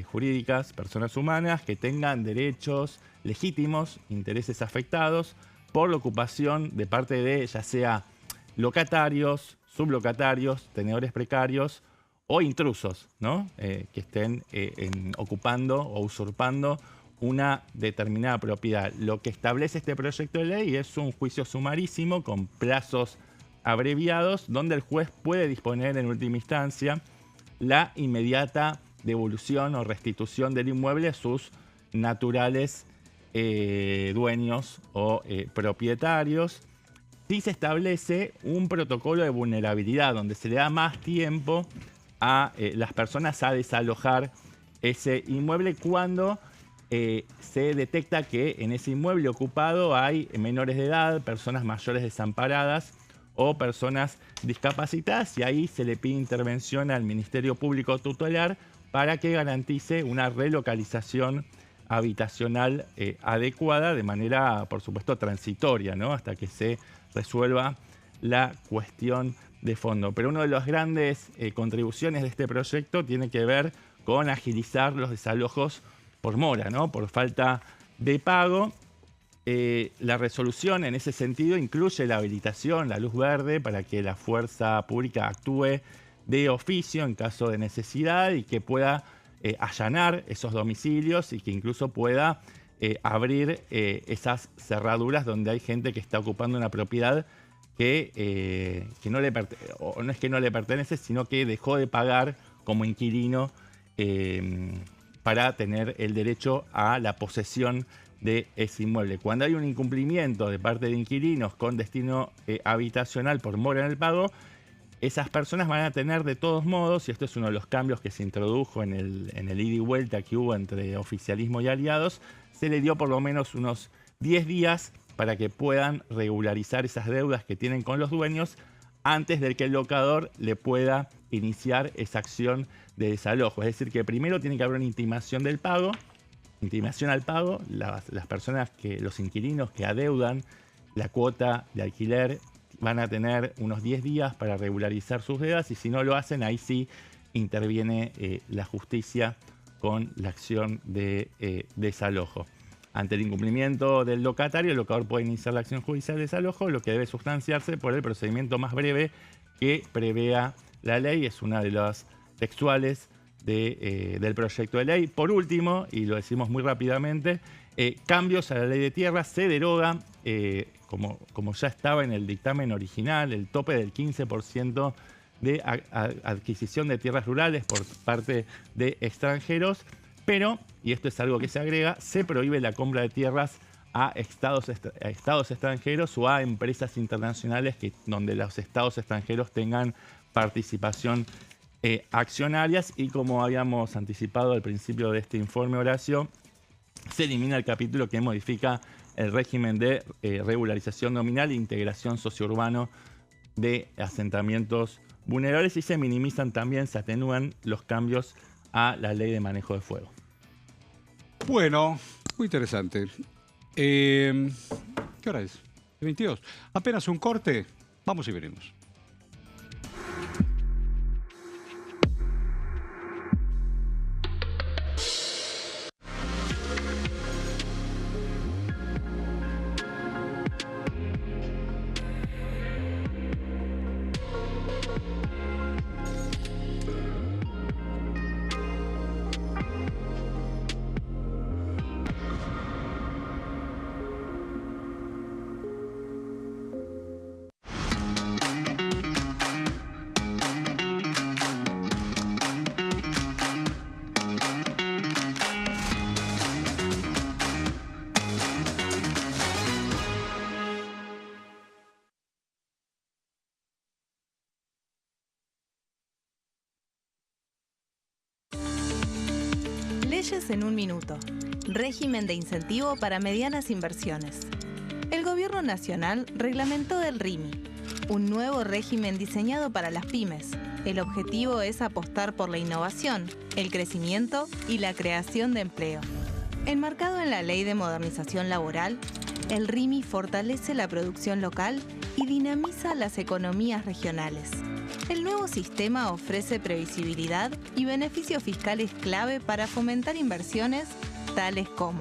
jurídicas, personas humanas que tengan derechos legítimos, intereses afectados por la ocupación de parte de ya sea locatarios, sublocatarios, tenedores precarios o intrusos, ¿no? Que estén ocupando o usurpando una determinada propiedad. Lo que establece este proyecto de ley es un juicio sumarísimo con plazos abreviados, donde el juez puede disponer en última instancia la inmediata devolución o restitución del inmueble a sus naturales dueños o propietarios, si se establece un protocolo de vulnerabilidad donde se le da más tiempo a las personas a desalojar ese inmueble cuando se detecta que en ese inmueble ocupado hay menores de edad, personas mayores desamparadas o personas discapacitadas, y ahí se le pide intervención al Ministerio Público Tutelar para que garantice una relocalización habitacional adecuada de manera, por supuesto, transitoria, ¿no? Hasta que se resuelva la cuestión de fondo. Pero una de las grandes contribuciones de este proyecto tiene que ver con agilizar los desalojos por mora, ¿no? Por falta de pago. La resolución en ese sentido incluye la habilitación, la luz verde, para que la fuerza pública actúe de oficio en caso de necesidad y que pueda allanar esos domicilios y que incluso pueda abrir esas cerraduras donde hay gente que está ocupando una propiedad que no es que no le pertenece, sino que dejó de pagar como inquilino para tener el derecho a la posesión de ese inmueble. Cuando hay un incumplimiento de parte de inquilinos con destino habitacional por mora en el pago, esas personas van a tener de todos modos, y esto es uno de los cambios que se introdujo en el ida y vuelta que hubo entre oficialismo y aliados, se le dio por lo menos unos 10 días para que puedan regularizar esas deudas que tienen con los dueños antes de que el locador le pueda iniciar esa acción de desalojo. Es decir, que primero tiene que haber una intimación del pago, intimación al pago. Las personas, los inquilinos que adeudan la cuota de alquiler van a tener unos 10 días para regularizar sus deudas, y si no lo hacen, ahí sí interviene la justicia con la acción de desalojo. Ante el incumplimiento del locatario, el locador puede iniciar la acción judicial de desalojo, lo que debe sustanciarse por el procedimiento más breve que prevea la ley. Es una de las textuales del proyecto de ley. Por último, y lo decimos muy rápidamente, cambios a la ley de tierras. Se deroga, como ya estaba en el dictamen original, el tope del 15% de adquisición de tierras rurales por parte de extranjeros, pero, y esto es algo que se agrega, se prohíbe la compra de tierras a estados extranjeros o a empresas internacionales donde los estados extranjeros tengan participación accionarias. Y como habíamos anticipado al principio de este informe, Horacio, se elimina el capítulo que modifica el régimen de regularización nominal e integración sociourbano de asentamientos vulnerables, y se minimizan también, se atenúan los cambios a la ley de manejo de fuego. Bueno, muy interesante. ¿Qué hora es? 22. Apenas un corte. Vamos y venimos. Leyes en un minuto. Régimen de incentivo para medianas inversiones. El Gobierno Nacional reglamentó el RIMI, un nuevo régimen diseñado para las pymes. El objetivo es apostar por la innovación, el crecimiento y la creación de empleo. Enmarcado en la Ley de Modernización Laboral, el RIMI fortalece la producción local y dinamiza las economías regionales. El nuevo sistema ofrece previsibilidad y beneficios fiscales clave para fomentar inversiones tales como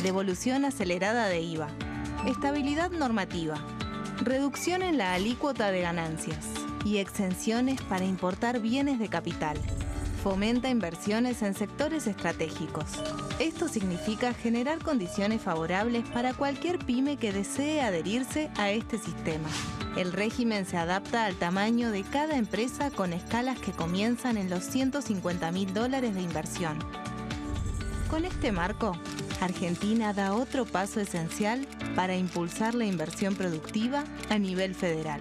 devolución acelerada de IVA, estabilidad normativa, reducción en la alícuota de ganancias y exenciones para importar bienes de capital, fomenta inversiones en sectores estratégicos. Esto significa generar condiciones favorables para cualquier pyme que desee adherirse a este sistema. El régimen se adapta al tamaño de cada empresa con escalas que comienzan en los $150.000 de inversión. Con este marco, Argentina da otro paso esencial para impulsar la inversión productiva a nivel federal.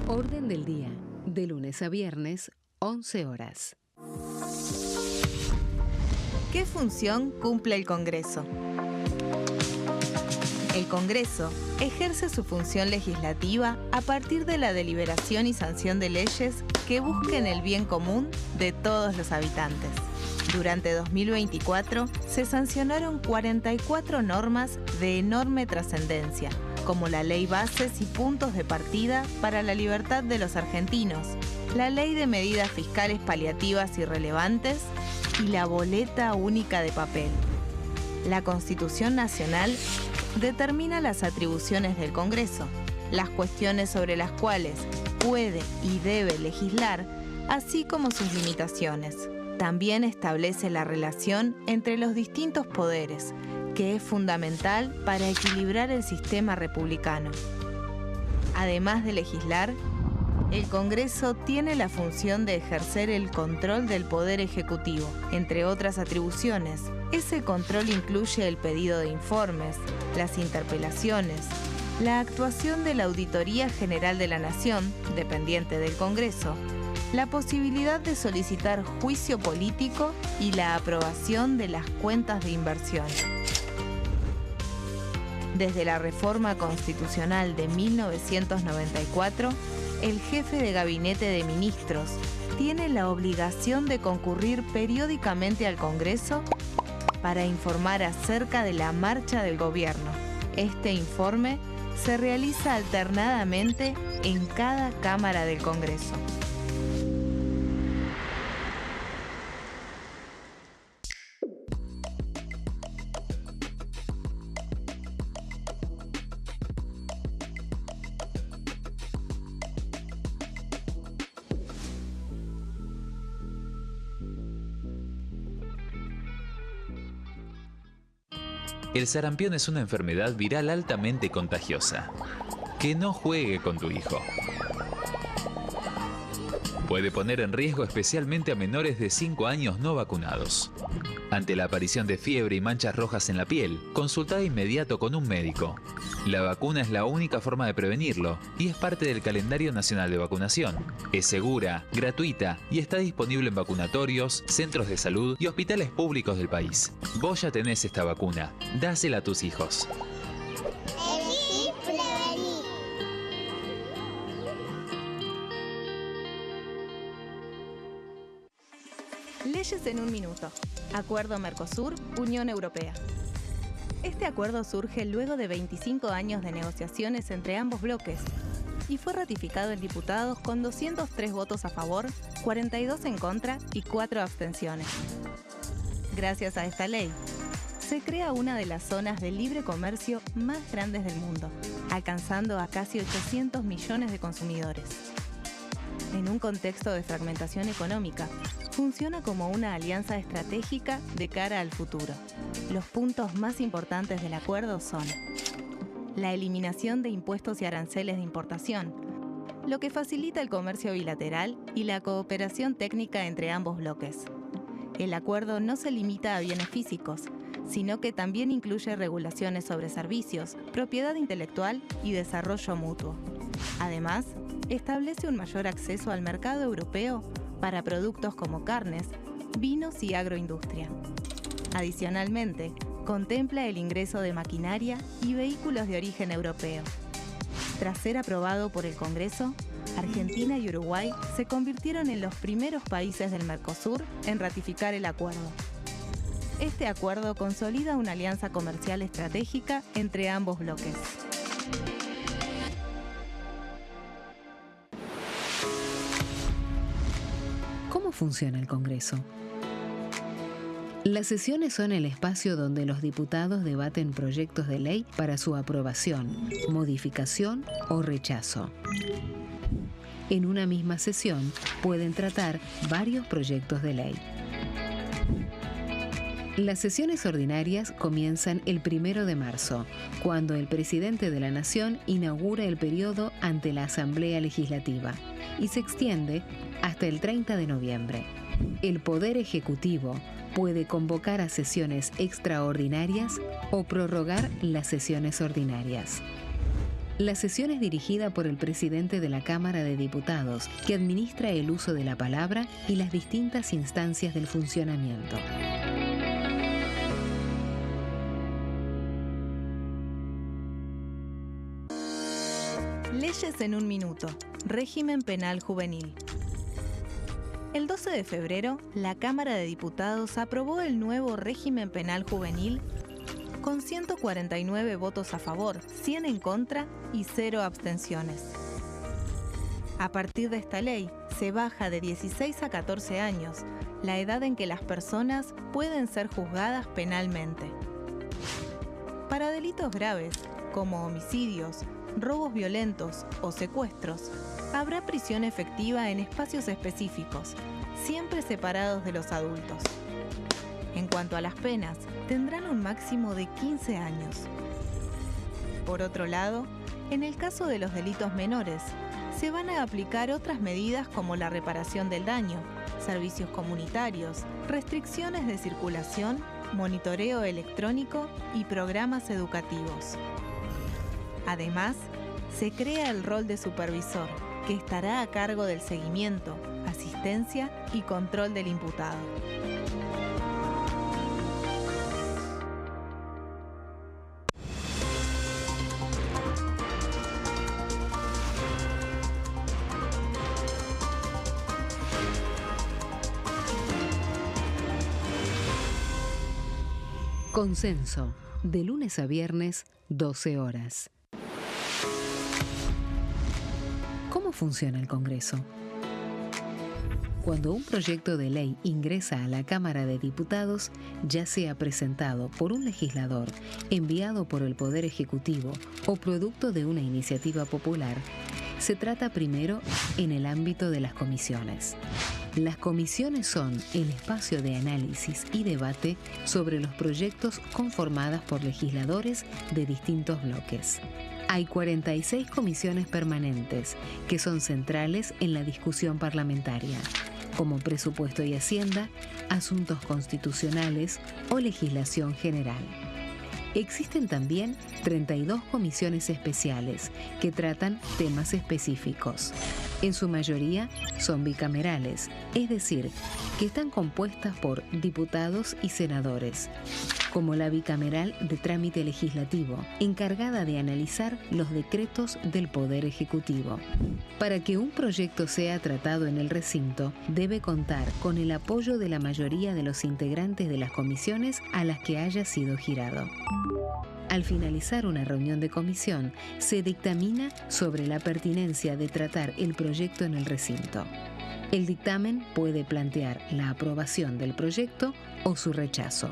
Orden del día, de lunes a viernes, 11 horas. ¿Qué función cumple el Congreso? El Congreso ejerce su función legislativa a partir de la deliberación y sanción de leyes que busquen el bien común de todos los habitantes. Durante 2024 se sancionaron 44 normas de enorme trascendencia, como la Ley Bases y Puntos de Partida para la Libertad de los Argentinos, la Ley de Medidas Fiscales Paliativas y Relevantes y la Boleta Única de Papel. La Constitución Nacional determina las atribuciones del Congreso, las cuestiones sobre las cuales puede y debe legislar, así como sus limitaciones. También establece la relación entre los distintos poderes, que es fundamental para equilibrar el sistema republicano. Además de legislar, el Congreso tiene la función de ejercer el control del Poder Ejecutivo. Entre otras atribuciones, ese control incluye el pedido de informes, las interpelaciones, la actuación de la Auditoría General de la Nación, dependiente del Congreso, la posibilidad de solicitar juicio político y la aprobación de las cuentas de inversión. Desde la reforma constitucional de 1994, el jefe de gabinete de ministros tiene la obligación de concurrir periódicamente al Congreso para informar acerca de la marcha del gobierno. Este informe se realiza alternadamente en cada Cámara del Congreso. El sarampión es una enfermedad viral altamente contagiosa. Que no juegue con tu hijo. Puede poner en riesgo especialmente a menores de 5 años no vacunados. Ante la aparición de fiebre y manchas rojas en la piel, consulta de inmediato con un médico. La vacuna es la única forma de prevenirlo y es parte del calendario nacional de vacunación. Es segura, gratuita y está disponible en vacunatorios, centros de salud y hospitales públicos del país. Vos ya tenés esta vacuna. Dásela a tus hijos. Leyes en un minuto. Acuerdo Mercosur-Unión Europea. Este acuerdo surge luego de 25 años de negociaciones entre ambos bloques y fue ratificado en diputados con 203 votos a favor, 42 en contra y 4 abstenciones. Gracias a esta ley, se crea una de las zonas de libre comercio más grandes del mundo, alcanzando a casi 800 millones de consumidores. En un contexto de fragmentación económica, funciona como una alianza estratégica de cara al futuro. Los puntos más importantes del acuerdo son la eliminación de impuestos y aranceles de importación, lo que facilita el comercio bilateral y la cooperación técnica entre ambos bloques. El acuerdo no se limita a bienes físicos, sino que también incluye regulaciones sobre servicios, propiedad intelectual y desarrollo mutuo. Además, establece un mayor acceso al mercado europeo para productos como carnes, vinos y agroindustria. Adicionalmente, contempla el ingreso de maquinaria y vehículos de origen europeo. Tras ser aprobado por el Congreso, Argentina y Uruguay se convirtieron en los primeros países del Mercosur en ratificar el acuerdo. Este acuerdo consolida una alianza comercial estratégica entre ambos bloques. ¿Cómo funciona el Congreso? Las sesiones son el espacio donde los diputados debaten proyectos de ley para su aprobación, modificación o rechazo. En una misma sesión pueden tratar varios proyectos de ley. Las sesiones ordinarias comienzan el 1 de marzo, cuando el presidente de la Nación inaugura el periodo ante la Asamblea Legislativa y se extiende hasta el 30 de noviembre. El Poder Ejecutivo puede convocar a sesiones extraordinarias o prorrogar las sesiones ordinarias. La sesión es dirigida por el presidente de la Cámara de Diputados, que administra el uso de la palabra y las distintas instancias del funcionamiento. Leyes en un minuto. Régimen penal juvenil. El 12 de febrero, la Cámara de Diputados aprobó el nuevo régimen penal juvenil con 149 votos a favor, 100 en contra y 0 abstenciones. A partir de esta ley, se baja de 16 a 14 años la edad en que las personas pueden ser juzgadas penalmente. Para delitos graves, como homicidios, robos violentos o secuestros, habrá prisión efectiva en espacios específicos, siempre separados de los adultos. En cuanto a las penas, tendrán un máximo de 15 años. Por otro lado, en el caso de los delitos menores, se van a aplicar otras medidas como la reparación del daño, servicios comunitarios, restricciones de circulación, monitoreo electrónico y programas educativos. Además, se crea el rol de supervisor, que estará a cargo del seguimiento, asistencia y control del imputado. Consenso, de lunes a viernes, 12 horas. ¿Cómo funciona el Congreso? Cuando un proyecto de ley ingresa a la Cámara de Diputados, ya sea presentado por un legislador, enviado por el Poder Ejecutivo o producto de una iniciativa popular, se trata primero en el ámbito de las comisiones. Las comisiones son el espacio de análisis y debate sobre los proyectos conformadas por legisladores de distintos bloques. Hay 46 comisiones permanentes que son centrales en la discusión parlamentaria, como Presupuesto y Hacienda, Asuntos Constitucionales o Legislación General. Existen también 32 comisiones especiales que tratan temas específicos. En su mayoría son bicamerales, es decir, que están compuestas por diputados y senadores, como la bicameral de trámite legislativo, encargada de analizar los decretos del Poder Ejecutivo. Para que un proyecto sea tratado en el recinto, debe contar con el apoyo de la mayoría de los integrantes de las comisiones a las que haya sido girado. Al finalizar una reunión de comisión, se dictamina sobre la pertinencia de tratar el proyecto en el recinto. El dictamen puede plantear la aprobación del proyecto o su rechazo.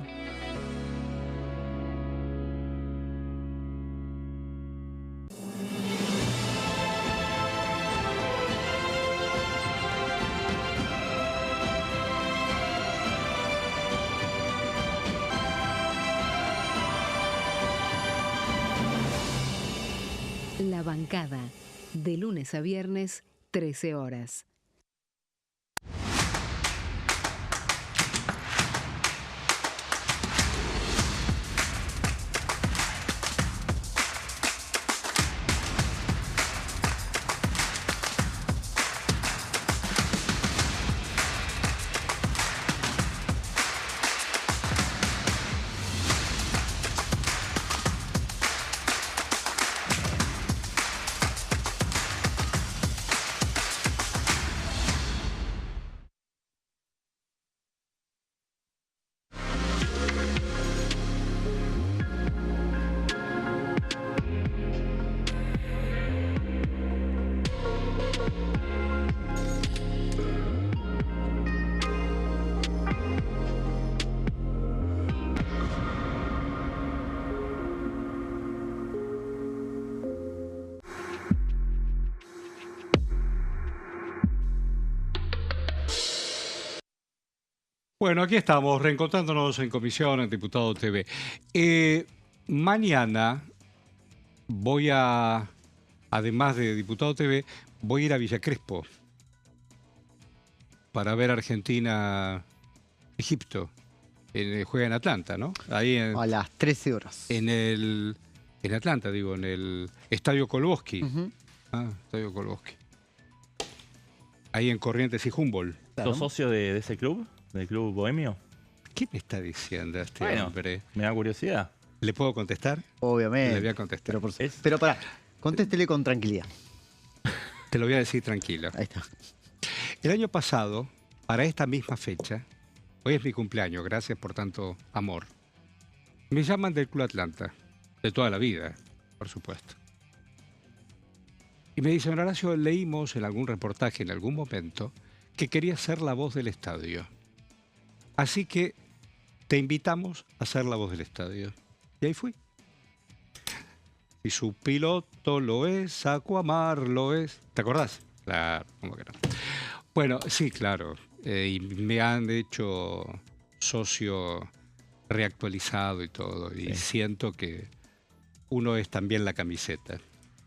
La bancada, de lunes a viernes, 13 horas. Bueno, aquí estamos, reencontrándonos en comisión en Diputado TV. Mañana voy a, además de Diputado TV, voy a ir a Villa Crespo para ver Argentina-Egipto. Juega en Atlanta, ¿no? Ahí a las 13 horas. En Atlanta, digo, en el Estadio Kolboski. Estadio Kolboski. Ahí en Corrientes y Humboldt. ¿Sos socio de ese club? ¿Del club bohemio? ¿Qué me está diciendo este hombre? Me da curiosidad. ¿Le puedo contestar? Obviamente. Le voy a contestar. Pero pará, contéstele con tranquilidad. Te lo voy a decir tranquilo. Ahí está. El año pasado, para esta misma fecha, hoy es mi cumpleaños, gracias por tanto amor, me llaman del Club Atlanta, de toda la vida, por supuesto. Y me dicen, Horacio, leímos en algún reportaje en algún momento que querías ser la voz del estadio. Así que te invitamos a ser la voz del estadio. Y ahí fui. Y su piloto lo es, Aquamar lo es. ¿Te acordás? Claro, ¿cómo que no? Bueno, sí, claro. Y me han hecho socio reactualizado y todo. Y siento que uno es también la camiseta.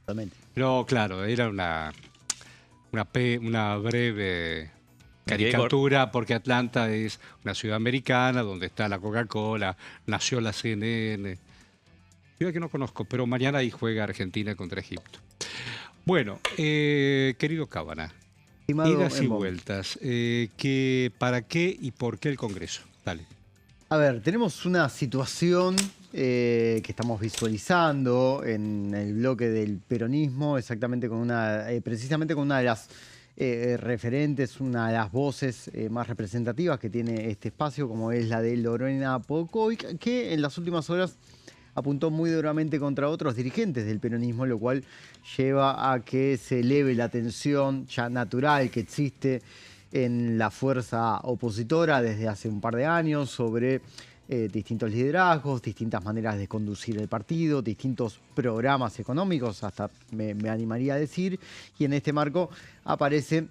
Totalmente. Pero claro, era una breve caricatura, porque Atlanta es una ciudad americana donde está la Coca-Cola, nació la CNN. Ciudad que no conozco, pero mañana ahí juega Argentina contra Egipto. Bueno, querido Cábana, idas y vueltas. ¿Para qué y por qué el Congreso? Dale. A ver, tenemos una situación que estamos visualizando en el bloque del peronismo, exactamente precisamente con una de las referentes, una de las voces más representativas que tiene este espacio, como es la de Lorena Pocovic, que en las últimas horas apuntó muy duramente contra otros dirigentes del peronismo, lo cual lleva a que se eleve la tensión ya natural que existe en la fuerza opositora desde hace un par de años sobre distintos liderazgos, distintas maneras de conducir el partido, distintos programas económicos, hasta me animaría a decir, y en este marco aparece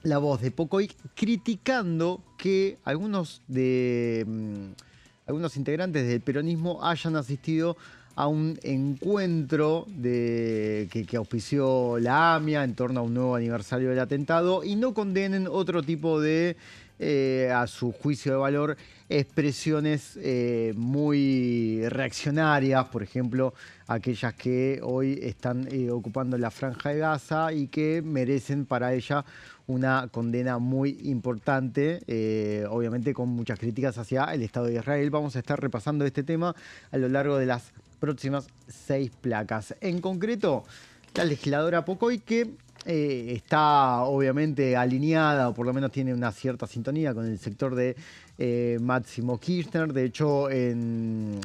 la voz de Pocovic criticando que algunos integrantes del peronismo hayan asistido a un encuentro que auspició la AMIA en torno a un nuevo aniversario del atentado y no condenen otro tipo de, a su juicio de valor, expresiones muy reaccionarias, por ejemplo, aquellas que hoy están ocupando la Franja de Gaza y que merecen para ella una condena muy importante, obviamente con muchas críticas hacia el Estado de Israel. Vamos a estar repasando este tema a lo largo de las próximas 6 placas. En concreto, la legisladora Pocovic, que está obviamente alineada, o por lo menos tiene una cierta sintonía con el sector de Máximo Kirchner. De hecho,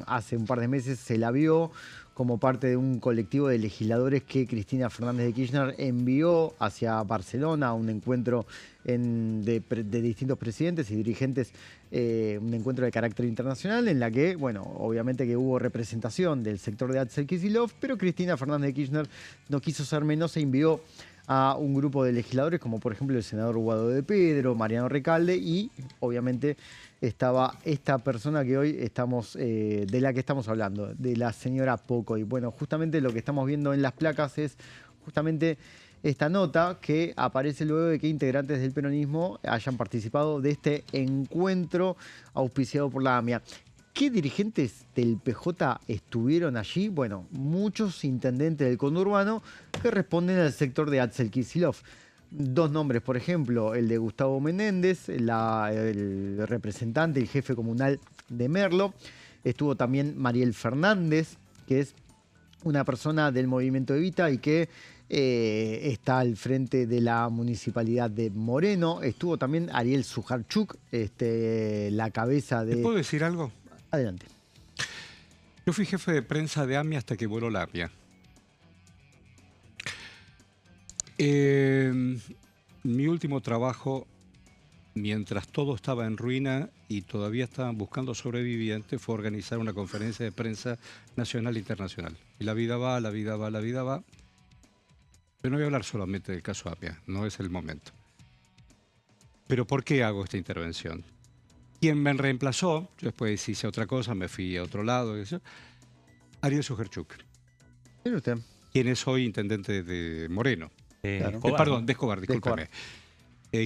hace un par de meses se la vio como parte de un colectivo de legisladores que Cristina Fernández de Kirchner envió hacia Barcelona a un encuentro de distintos presidentes y dirigentes, un encuentro de carácter internacional en la que, bueno, obviamente que hubo representación del sector de Axel Kicillof, pero Cristina Fernández de Kirchner no quiso ser menos e envió a un grupo de legisladores como por ejemplo el senador Guado de Pedro, Mariano Recalde, y obviamente estaba esta persona que hoy de la que estamos hablando, de la señora Pocovic. Bueno, justamente lo que estamos viendo en las placas es justamente esta nota que aparece luego de que integrantes del peronismo hayan participado de este encuentro auspiciado por la AMIA. ¿Qué dirigentes del PJ estuvieron allí? Bueno, muchos intendentes del conurbano que responden al sector de Axel Kicillof. 2 nombres, por ejemplo, el de Gustavo Menéndez, el representante y jefe comunal de Merlo. Estuvo también Mariel Fernández, que es una persona del movimiento Evita y que está al frente de la municipalidad de Moreno. Estuvo también Ariel Sujarchuk, la cabeza de... ¿Te puedo decir algo? Adelante. Yo fui jefe de prensa de AMIA hasta que voló la AMIA. Mi último trabajo, mientras todo estaba en ruina y todavía estaban buscando sobrevivientes, fue organizar una conferencia de prensa nacional e internacional. Y la vida va, la vida va, la vida va. Pero no voy a hablar solamente del caso AMIA, no es el momento. Pero ¿por qué hago esta intervención? Quien me reemplazó, yo después hice otra cosa, me fui a otro lado, eso, Ariel Sugerchuk. Mire usted. Quien es hoy intendente de Moreno. Claro. Perdón, de Escobar, discúlpeme.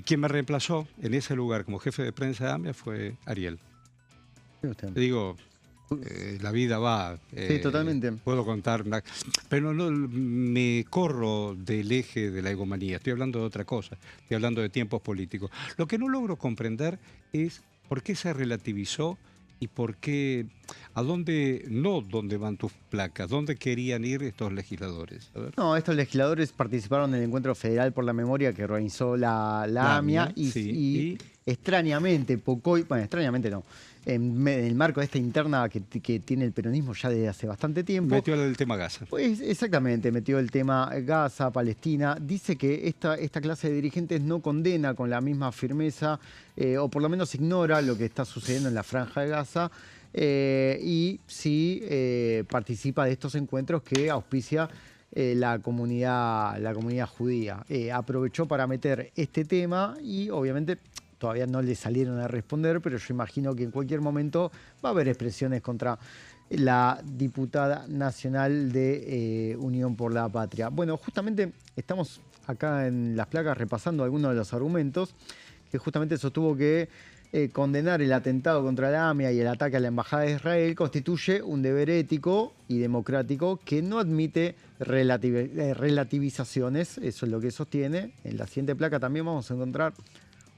Quien me reemplazó en ese lugar como jefe de prensa de AMIA fue Ariel. Mire usted. Digo, la vida va. Sí, totalmente. Puedo contar, pero no me corro del eje de la egomanía. Estoy hablando de otra cosa. Estoy hablando de tiempos políticos. Lo que no logro comprender es por qué se relativizó y por qué, dónde van tus placas, dónde querían ir estos legisladores. A ver. No, estos legisladores participaron en el Encuentro Federal por la Memoria que organizó la AMIA y extrañamente, extrañamente no, en el marco de esta interna que tiene el peronismo ya desde hace bastante tiempo. Metió el tema Gaza. Pues exactamente, metió el tema Gaza, Palestina. Dice que esta clase de dirigentes no condena con la misma firmeza, o por lo menos ignora lo que está sucediendo en la Franja de Gaza, y sí participa de estos encuentros que auspicia la comunidad judía. Aprovechó para meter este tema y obviamente todavía no le salieron a responder, pero yo imagino que en cualquier momento va a haber expresiones contra la diputada nacional de Unión por la Patria. Bueno, justamente estamos acá en las placas repasando algunos de los argumentos que justamente sostuvo que condenar el atentado contra la AMIA y el ataque a la Embajada de Israel constituye un deber ético y democrático que no admite relativizaciones. Eso es lo que sostiene. En la siguiente placa también vamos a encontrar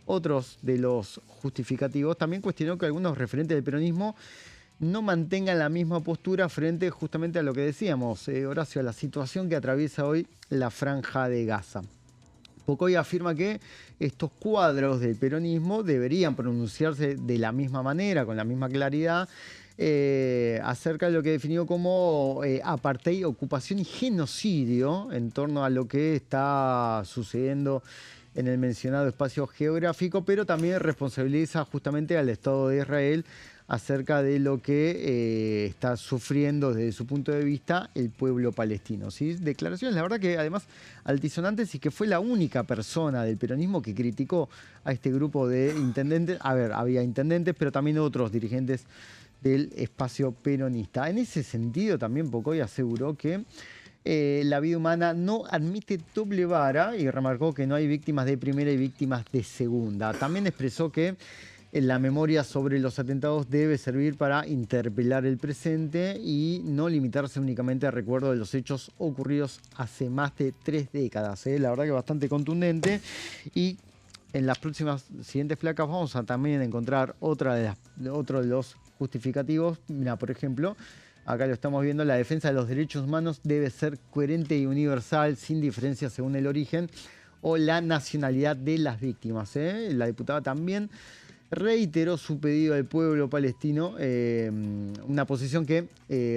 otros de los justificativos. También cuestionó que algunos referentes del peronismo no mantengan la misma postura frente justamente a lo que decíamos, Horacio, a la situación que atraviesa hoy la Franja de Gaza. Pocoy afirma que estos cuadros del peronismo deberían pronunciarse de la misma manera, con la misma claridad, acerca de lo que definió como apartheid, ocupación y genocidio en torno a lo que está sucediendo en el mencionado espacio geográfico, pero también responsabiliza justamente al Estado de Israel acerca de lo que está sufriendo desde su punto de vista el pueblo palestino. ¿Sí? Declaraciones, la verdad que además altisonantes, y que fue la única persona del peronismo que criticó a este grupo de intendentes. A ver, había intendentes, pero también otros dirigentes del espacio peronista. En ese sentido también Pocoy aseguró que la vida humana no admite doble vara y remarcó que no hay víctimas de primera y víctimas de segunda. También expresó que la memoria sobre los atentados debe servir para interpelar el presente y no limitarse únicamente al recuerdo de los hechos ocurridos hace más de 3 décadas. La verdad que bastante contundente. Y en las próximas siguientes placas vamos a también encontrar otro de los justificativos. Mira, por ejemplo, acá lo estamos viendo: la defensa de los derechos humanos debe ser coherente y universal, sin diferencia según el origen o la nacionalidad de las víctimas. La diputada también reiteró su pedido al pueblo palestino, una posición que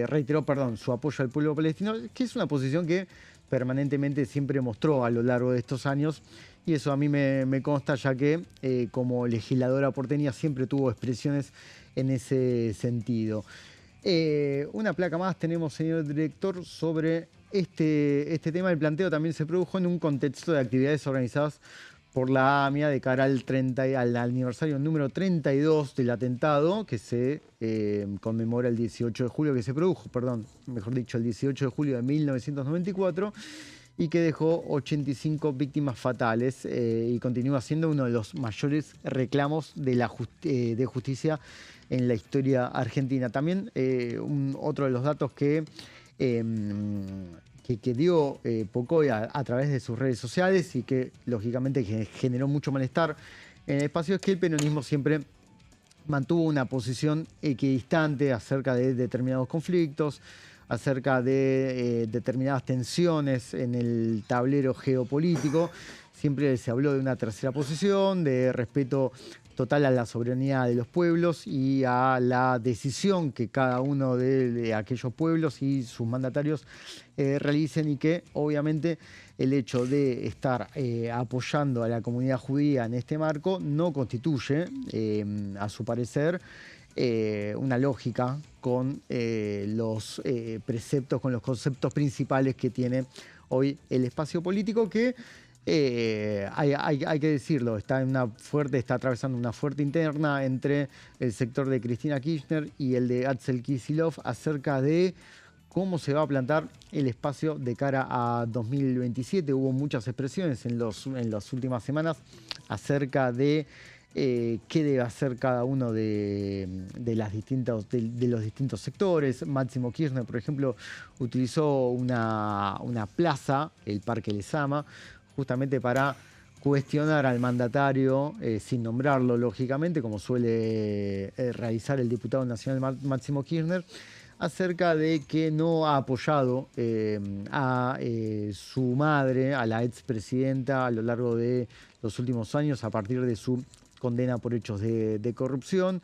reiteró su apoyo al pueblo palestino, que es una posición que permanentemente siempre mostró a lo largo de estos años, y eso a mí me consta, ya que como legisladora porteña siempre tuvo expresiones en ese sentido. Una placa más tenemos, señor director, sobre este tema. El planteo también se produjo en un contexto de actividades organizadas por la AMIA de cara al aniversario número 32 del atentado que se conmemora el 18 de julio, que se produjo, el 18 de julio de 1994, y que dejó 85 víctimas fatales y continúa siendo uno de los mayores reclamos de justicia en la historia argentina. También otro de los datos que dio Pocoy a través de sus redes sociales y que lógicamente generó mucho malestar en el espacio es que el peronismo siempre mantuvo una posición equidistante acerca de determinados conflictos, acerca de determinadas tensiones en el tablero geopolítico. Siempre se habló de una tercera posición, de respeto total a la soberanía de los pueblos y a la decisión que cada uno de aquellos pueblos y sus mandatarios realicen, y que obviamente el hecho de estar apoyando a la comunidad judía en este marco no constituye, a su parecer, una lógica con los preceptos, con los conceptos principales que tiene hoy el espacio político, que hay que decirlo, está atravesando una fuerte interna entre el sector de Cristina Kirchner y el de Axel Kicillof acerca de cómo se va a plantar el espacio de cara a 2027. Hubo muchas expresiones en las últimas semanas acerca de qué debe hacer cada uno de los distintos sectores. Máximo Kirchner, por ejemplo, utilizó una plaza, el Parque Lezama, justamente para cuestionar al mandatario, sin nombrarlo, lógicamente, como suele realizar el diputado nacional Máximo Kirchner, acerca de que no ha apoyado a su madre, a la expresidenta, a lo largo de los últimos años, a partir de su condena por hechos de corrupción.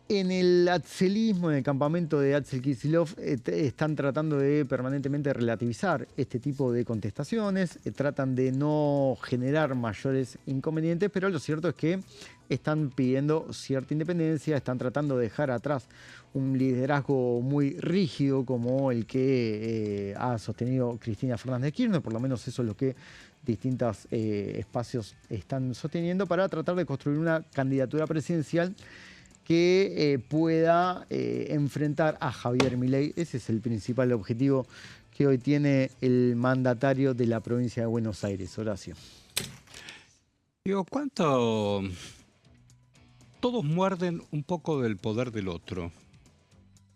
En el axelismo, en el campamento de Axel Kicillof, están tratando de permanentemente relativizar este tipo de contestaciones, tratan de no generar mayores inconvenientes, pero lo cierto es que están pidiendo cierta independencia, están tratando de dejar atrás un liderazgo muy rígido como el que ha sostenido Cristina Fernández de Kirchner, por lo menos eso es lo que distintos espacios están sosteniendo, para tratar de construir una candidatura presidencial que pueda enfrentar a Javier Milei. Ese es el principal objetivo que hoy tiene el mandatario de la provincia de Buenos Aires, Horacio. Digo, ¿cuánto? Todos muerden un poco del poder del otro.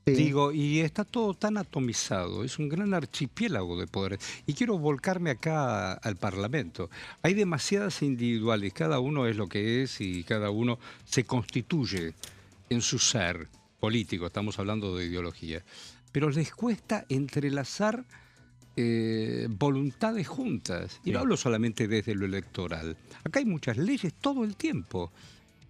Sí. Digo, y está todo tan atomizado, es un gran archipiélago de poderes. Y quiero volcarme acá al Parlamento. Hay demasiadas individuales, cada uno es lo que es y cada uno se constituye en su ser político, estamos hablando de ideología. Pero les cuesta entrelazar voluntades juntas. Y no hablo solamente desde lo electoral. Acá hay muchas leyes todo el tiempo.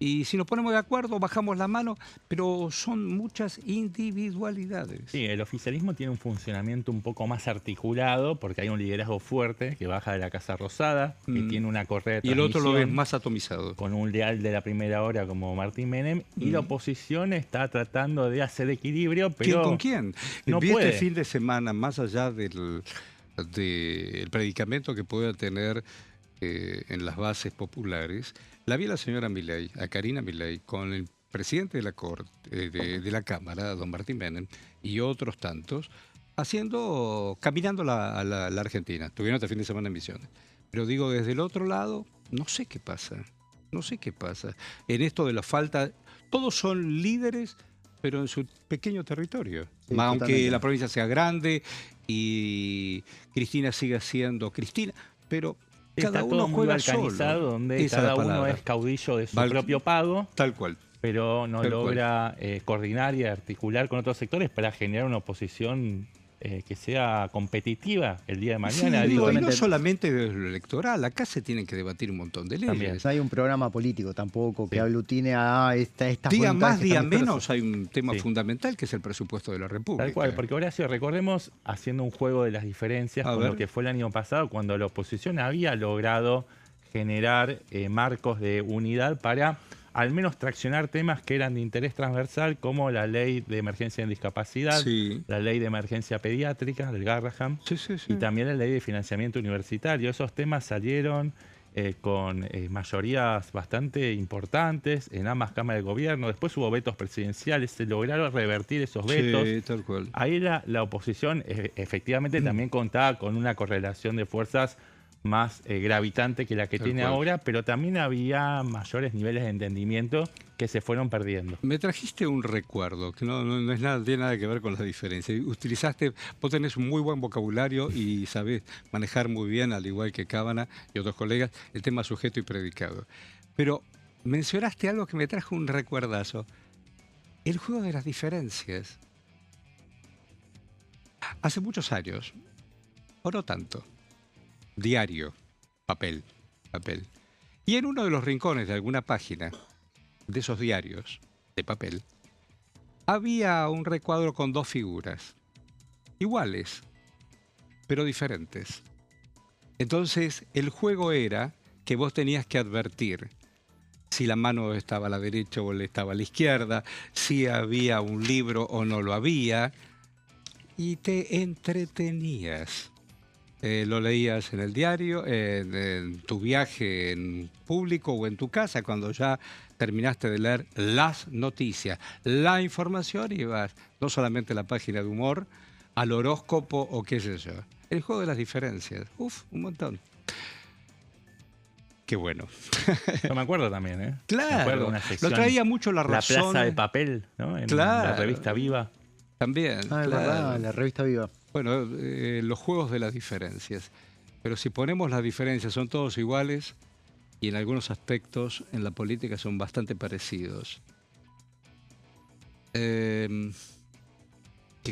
Y si nos ponemos de acuerdo, bajamos la mano, pero son muchas individualidades. Sí, el oficialismo tiene un funcionamiento un poco más articulado porque hay un liderazgo fuerte que baja de la Casa Rosada, que tiene una correa de transmisión. Y el otro lo ves más atomizado. Con un leal de la primera hora como Martín Menem. Y la oposición está tratando de hacer equilibrio, pero ¿quién con quién? No Vi puede. Este fin de semana, más allá del predicamento que pueda tener en las bases populares, la vi a la señora Milei, a Karina Milei, con el presidente de la Corte, de la Cámara, don Martín Menem, y otros tantos, caminando a la Argentina. Tuvieron este fin de semana en Misiones. Pero digo, desde el otro lado, no sé qué pasa. No sé qué pasa. En esto de la falta, todos son líderes, pero en su pequeño territorio. Sí, aunque totalmente. La provincia sea grande y Cristina siga siendo Cristina, pero cada uno juega solo. Donde cada uno es caudillo de su propio pago. Tal cual. Pero no logra coordinar y articular con otros sectores para generar una oposición que sea competitiva el día de mañana. Sí, digo, y no solamente desde lo electoral, acá se tienen que debatir un montón de leyes. También. No hay un programa político tampoco que aglutine a estas día más, día menos, hay un tema fundamental que es el presupuesto de la República. Tal cual, porque Horacio, recordemos, haciendo un juego de las diferencias con lo que fue el año pasado, cuando la oposición había logrado generar marcos de unidad para al menos traccionar temas que eran de interés transversal, como la ley de emergencia en discapacidad, la ley de emergencia pediátrica del Garrahan, y también la ley de financiamiento universitario. Esos temas salieron con mayorías bastante importantes en ambas cámaras de gobierno. Después hubo vetos presidenciales, se lograron revertir esos vetos. Sí, tal cual. Ahí la oposición efectivamente también contaba con una correlación de fuerzas más gravitante que la que tiene ahora, pero también había mayores niveles de entendimiento que se fueron perdiendo. Me trajiste un recuerdo, que no es nada, tiene nada que ver con las diferencias. Vos tenés un muy buen vocabulario y sabés manejar muy bien, al igual que Cábana y otros colegas, el tema sujeto y predicado. Pero mencionaste algo que me trajo un recuerdazo. El juego de las diferencias. Hace muchos años, o no tanto, diario, papel. Y en uno de los rincones de alguna página de esos diarios de papel, había un recuadro con dos figuras, iguales, pero diferentes. Entonces, el juego era que vos tenías que advertir si la mano estaba a la derecha o estaba a la izquierda, si había un libro o no lo había, y te entretenías. lo leías en el diario, en tu viaje en público o en tu casa, cuando ya terminaste de leer las noticias, la información, y vas no solamente a la página de humor, al horóscopo o qué sé yo. El juego de las diferencias. Uf, un montón. Qué bueno. Yo me acuerdo también, ¿eh? Claro. Me acuerdo una sección, lo traía mucho La Razón. La Plaza de Papel, ¿no? En claro. la revista Viva. También. Ah, es verdad, la revista Viva. Bueno, los juegos de las diferencias. Pero si ponemos las diferencias, son todos iguales y en algunos aspectos en la política son bastante parecidos. ¿Qué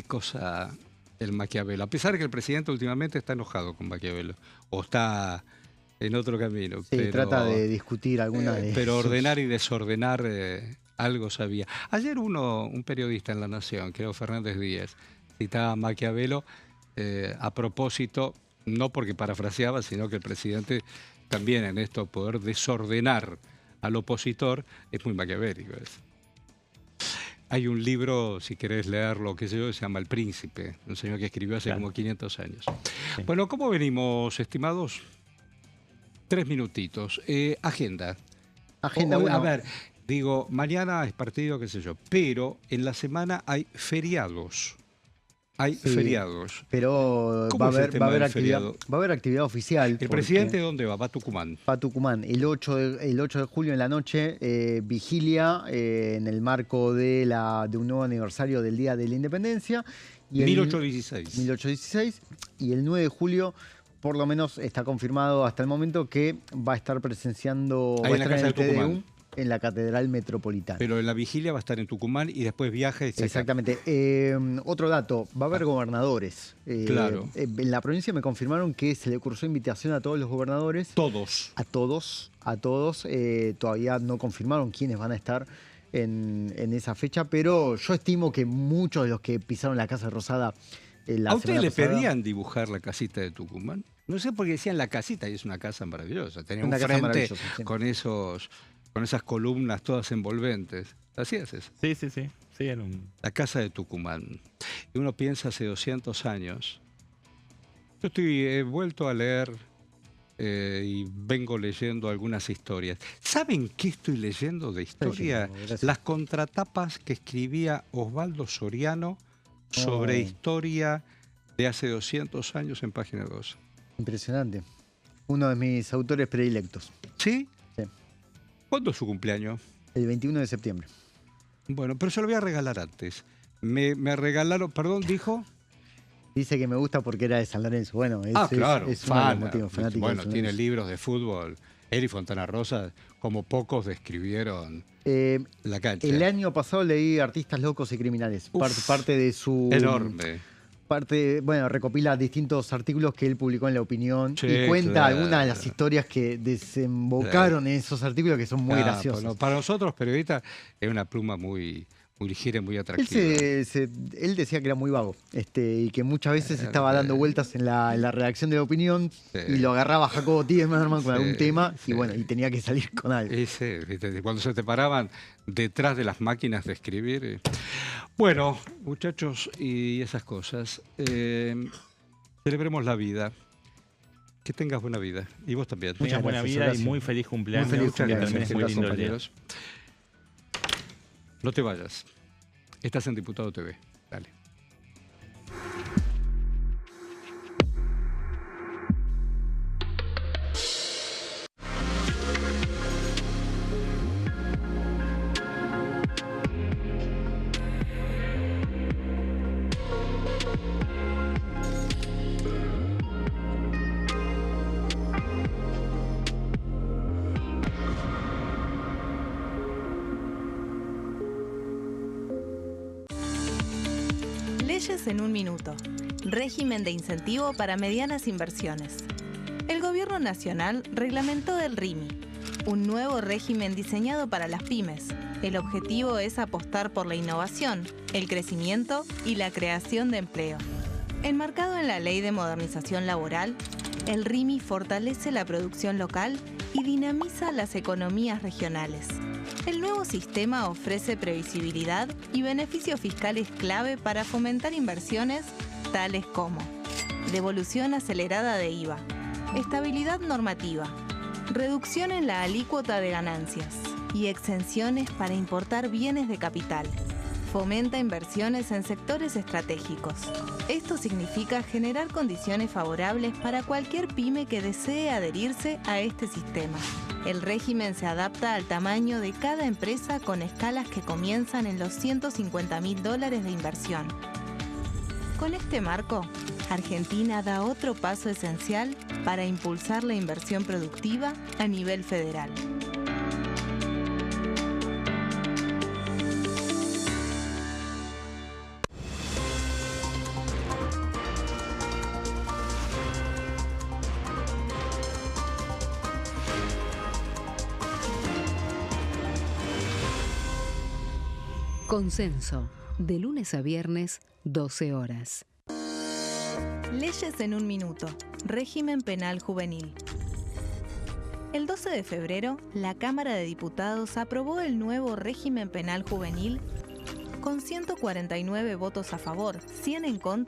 cosa el Maquiavelo? A pesar de que el presidente últimamente está enojado con Maquiavelo o está en otro camino. Sí, pero, trata de discutir alguna de pero ordenar y desordenar algo sabía. Ayer un periodista en La Nación, creo Fernández Díaz, citaba a Maquiavelo a propósito, no porque parafraseaba, sino que el presidente también en esto, poder desordenar al opositor, es muy maquiavélico. Hay un libro, si querés leerlo, que se llama El Príncipe, un señor que escribió hace como 500 años. Sí. Bueno, ¿cómo venimos, estimados? 3 minutitos. Agenda. Bueno. A ver, digo, mañana es partido, qué sé yo, pero en la semana hay feriados. Hay feriados. Pero va a haber actividad oficial. ¿El presidente dónde va? Va a Tucumán. Va a Tucumán. El 8 de julio en la noche, vigilia en el marco de un nuevo aniversario del Día de la Independencia. Y 1816. 1816. Y el 9 de julio, por lo menos está confirmado hasta el momento que va a estar presenciando ahí en la casa de Tucumán. En la Catedral Metropolitana. Pero en la vigilia va a estar en Tucumán y después viaja. Exactamente. Otro dato, va a haber gobernadores. Claro. En la provincia me confirmaron que se le cursó invitación a todos los gobernadores. Todos. A todos. Todavía no confirmaron quiénes van a estar en esa fecha, pero yo estimo que muchos de los que pisaron la Casa Rosada ¿A ustedes le pedían dibujar la casita de Tucumán? No sé por qué decían la casita, y es una casa maravillosa. Tenía un frente con esas columnas todas envolventes. ¿Hacías eso? Sí. La casa de Tucumán. Y uno piensa hace 200 años. Yo he vuelto a leer y vengo leyendo algunas historias. ¿Saben qué estoy leyendo de historia? Las contratapas que escribía Osvaldo Soriano sobre historia de hace 200 años en Página 2. Impresionante. Uno de mis autores predilectos. ¿Sí? Sí. ¿Cuándo es su cumpleaños? El 21 de septiembre. Bueno, pero se lo voy a regalar antes. Me regalaron, perdón, dijo... Dice que me gusta porque era de San Lorenzo. Bueno, claro, es uno de los motivos fanáticos. Bueno, tiene libros de fútbol. Él y Fontana Rosa, como pocos describieron la cancha. El año pasado leí Artistas Locos y Criminales. Parte de su... Enorme. Recopila distintos artículos que él publicó en La Opinión y cuenta algunas de las historias que desembocaron en esos artículos que son muy graciosos. Bueno, para nosotros, periodistas, es una pluma muy ligera y muy atractiva. Él decía que era muy vago y que muchas veces estaba dando vueltas en la redacción de La Opinión y lo agarraba Jacobo Tiesmerman con algún tema y tenía que salir con algo. Cuando se te paraban detrás de las máquinas de escribir. Bueno, muchachos, y esas cosas. Celebremos la vida. Que tengas buena vida. Y vos también. Muchas buena vida gracias. Y muy feliz cumpleaños. Muy feliz cumpleaños. Que muy lindo compañeros. No te vayas. Estás en Diputado TV. Dale. Leyes en un minuto. Régimen de incentivo para medianas inversiones. El Gobierno Nacional reglamentó el RIMI, un nuevo régimen diseñado para las pymes. El objetivo es apostar por la innovación, el crecimiento y la creación de empleo. Enmarcado en la Ley de Modernización Laboral, el RIMI fortalece la producción local y dinamiza las economías regionales. El nuevo sistema ofrece previsibilidad y beneficios fiscales clave para fomentar inversiones tales como devolución acelerada de IVA, estabilidad normativa, reducción en la alícuota de ganancias y exenciones para importar bienes de capital. Fomenta inversiones en sectores estratégicos. Esto significa generar condiciones favorables para cualquier pyme que desee adherirse a este sistema. El régimen se adapta al tamaño de cada empresa con escalas que comienzan en los $150.000 de inversión. Con este marco, Argentina da otro paso esencial para impulsar la inversión productiva a nivel federal. Consenso, de lunes a viernes, 12 horas. Leyes en un minuto. Régimen penal juvenil. El 12 de febrero, la Cámara de Diputados aprobó el nuevo régimen penal juvenil con 149 votos a favor, 100 en contra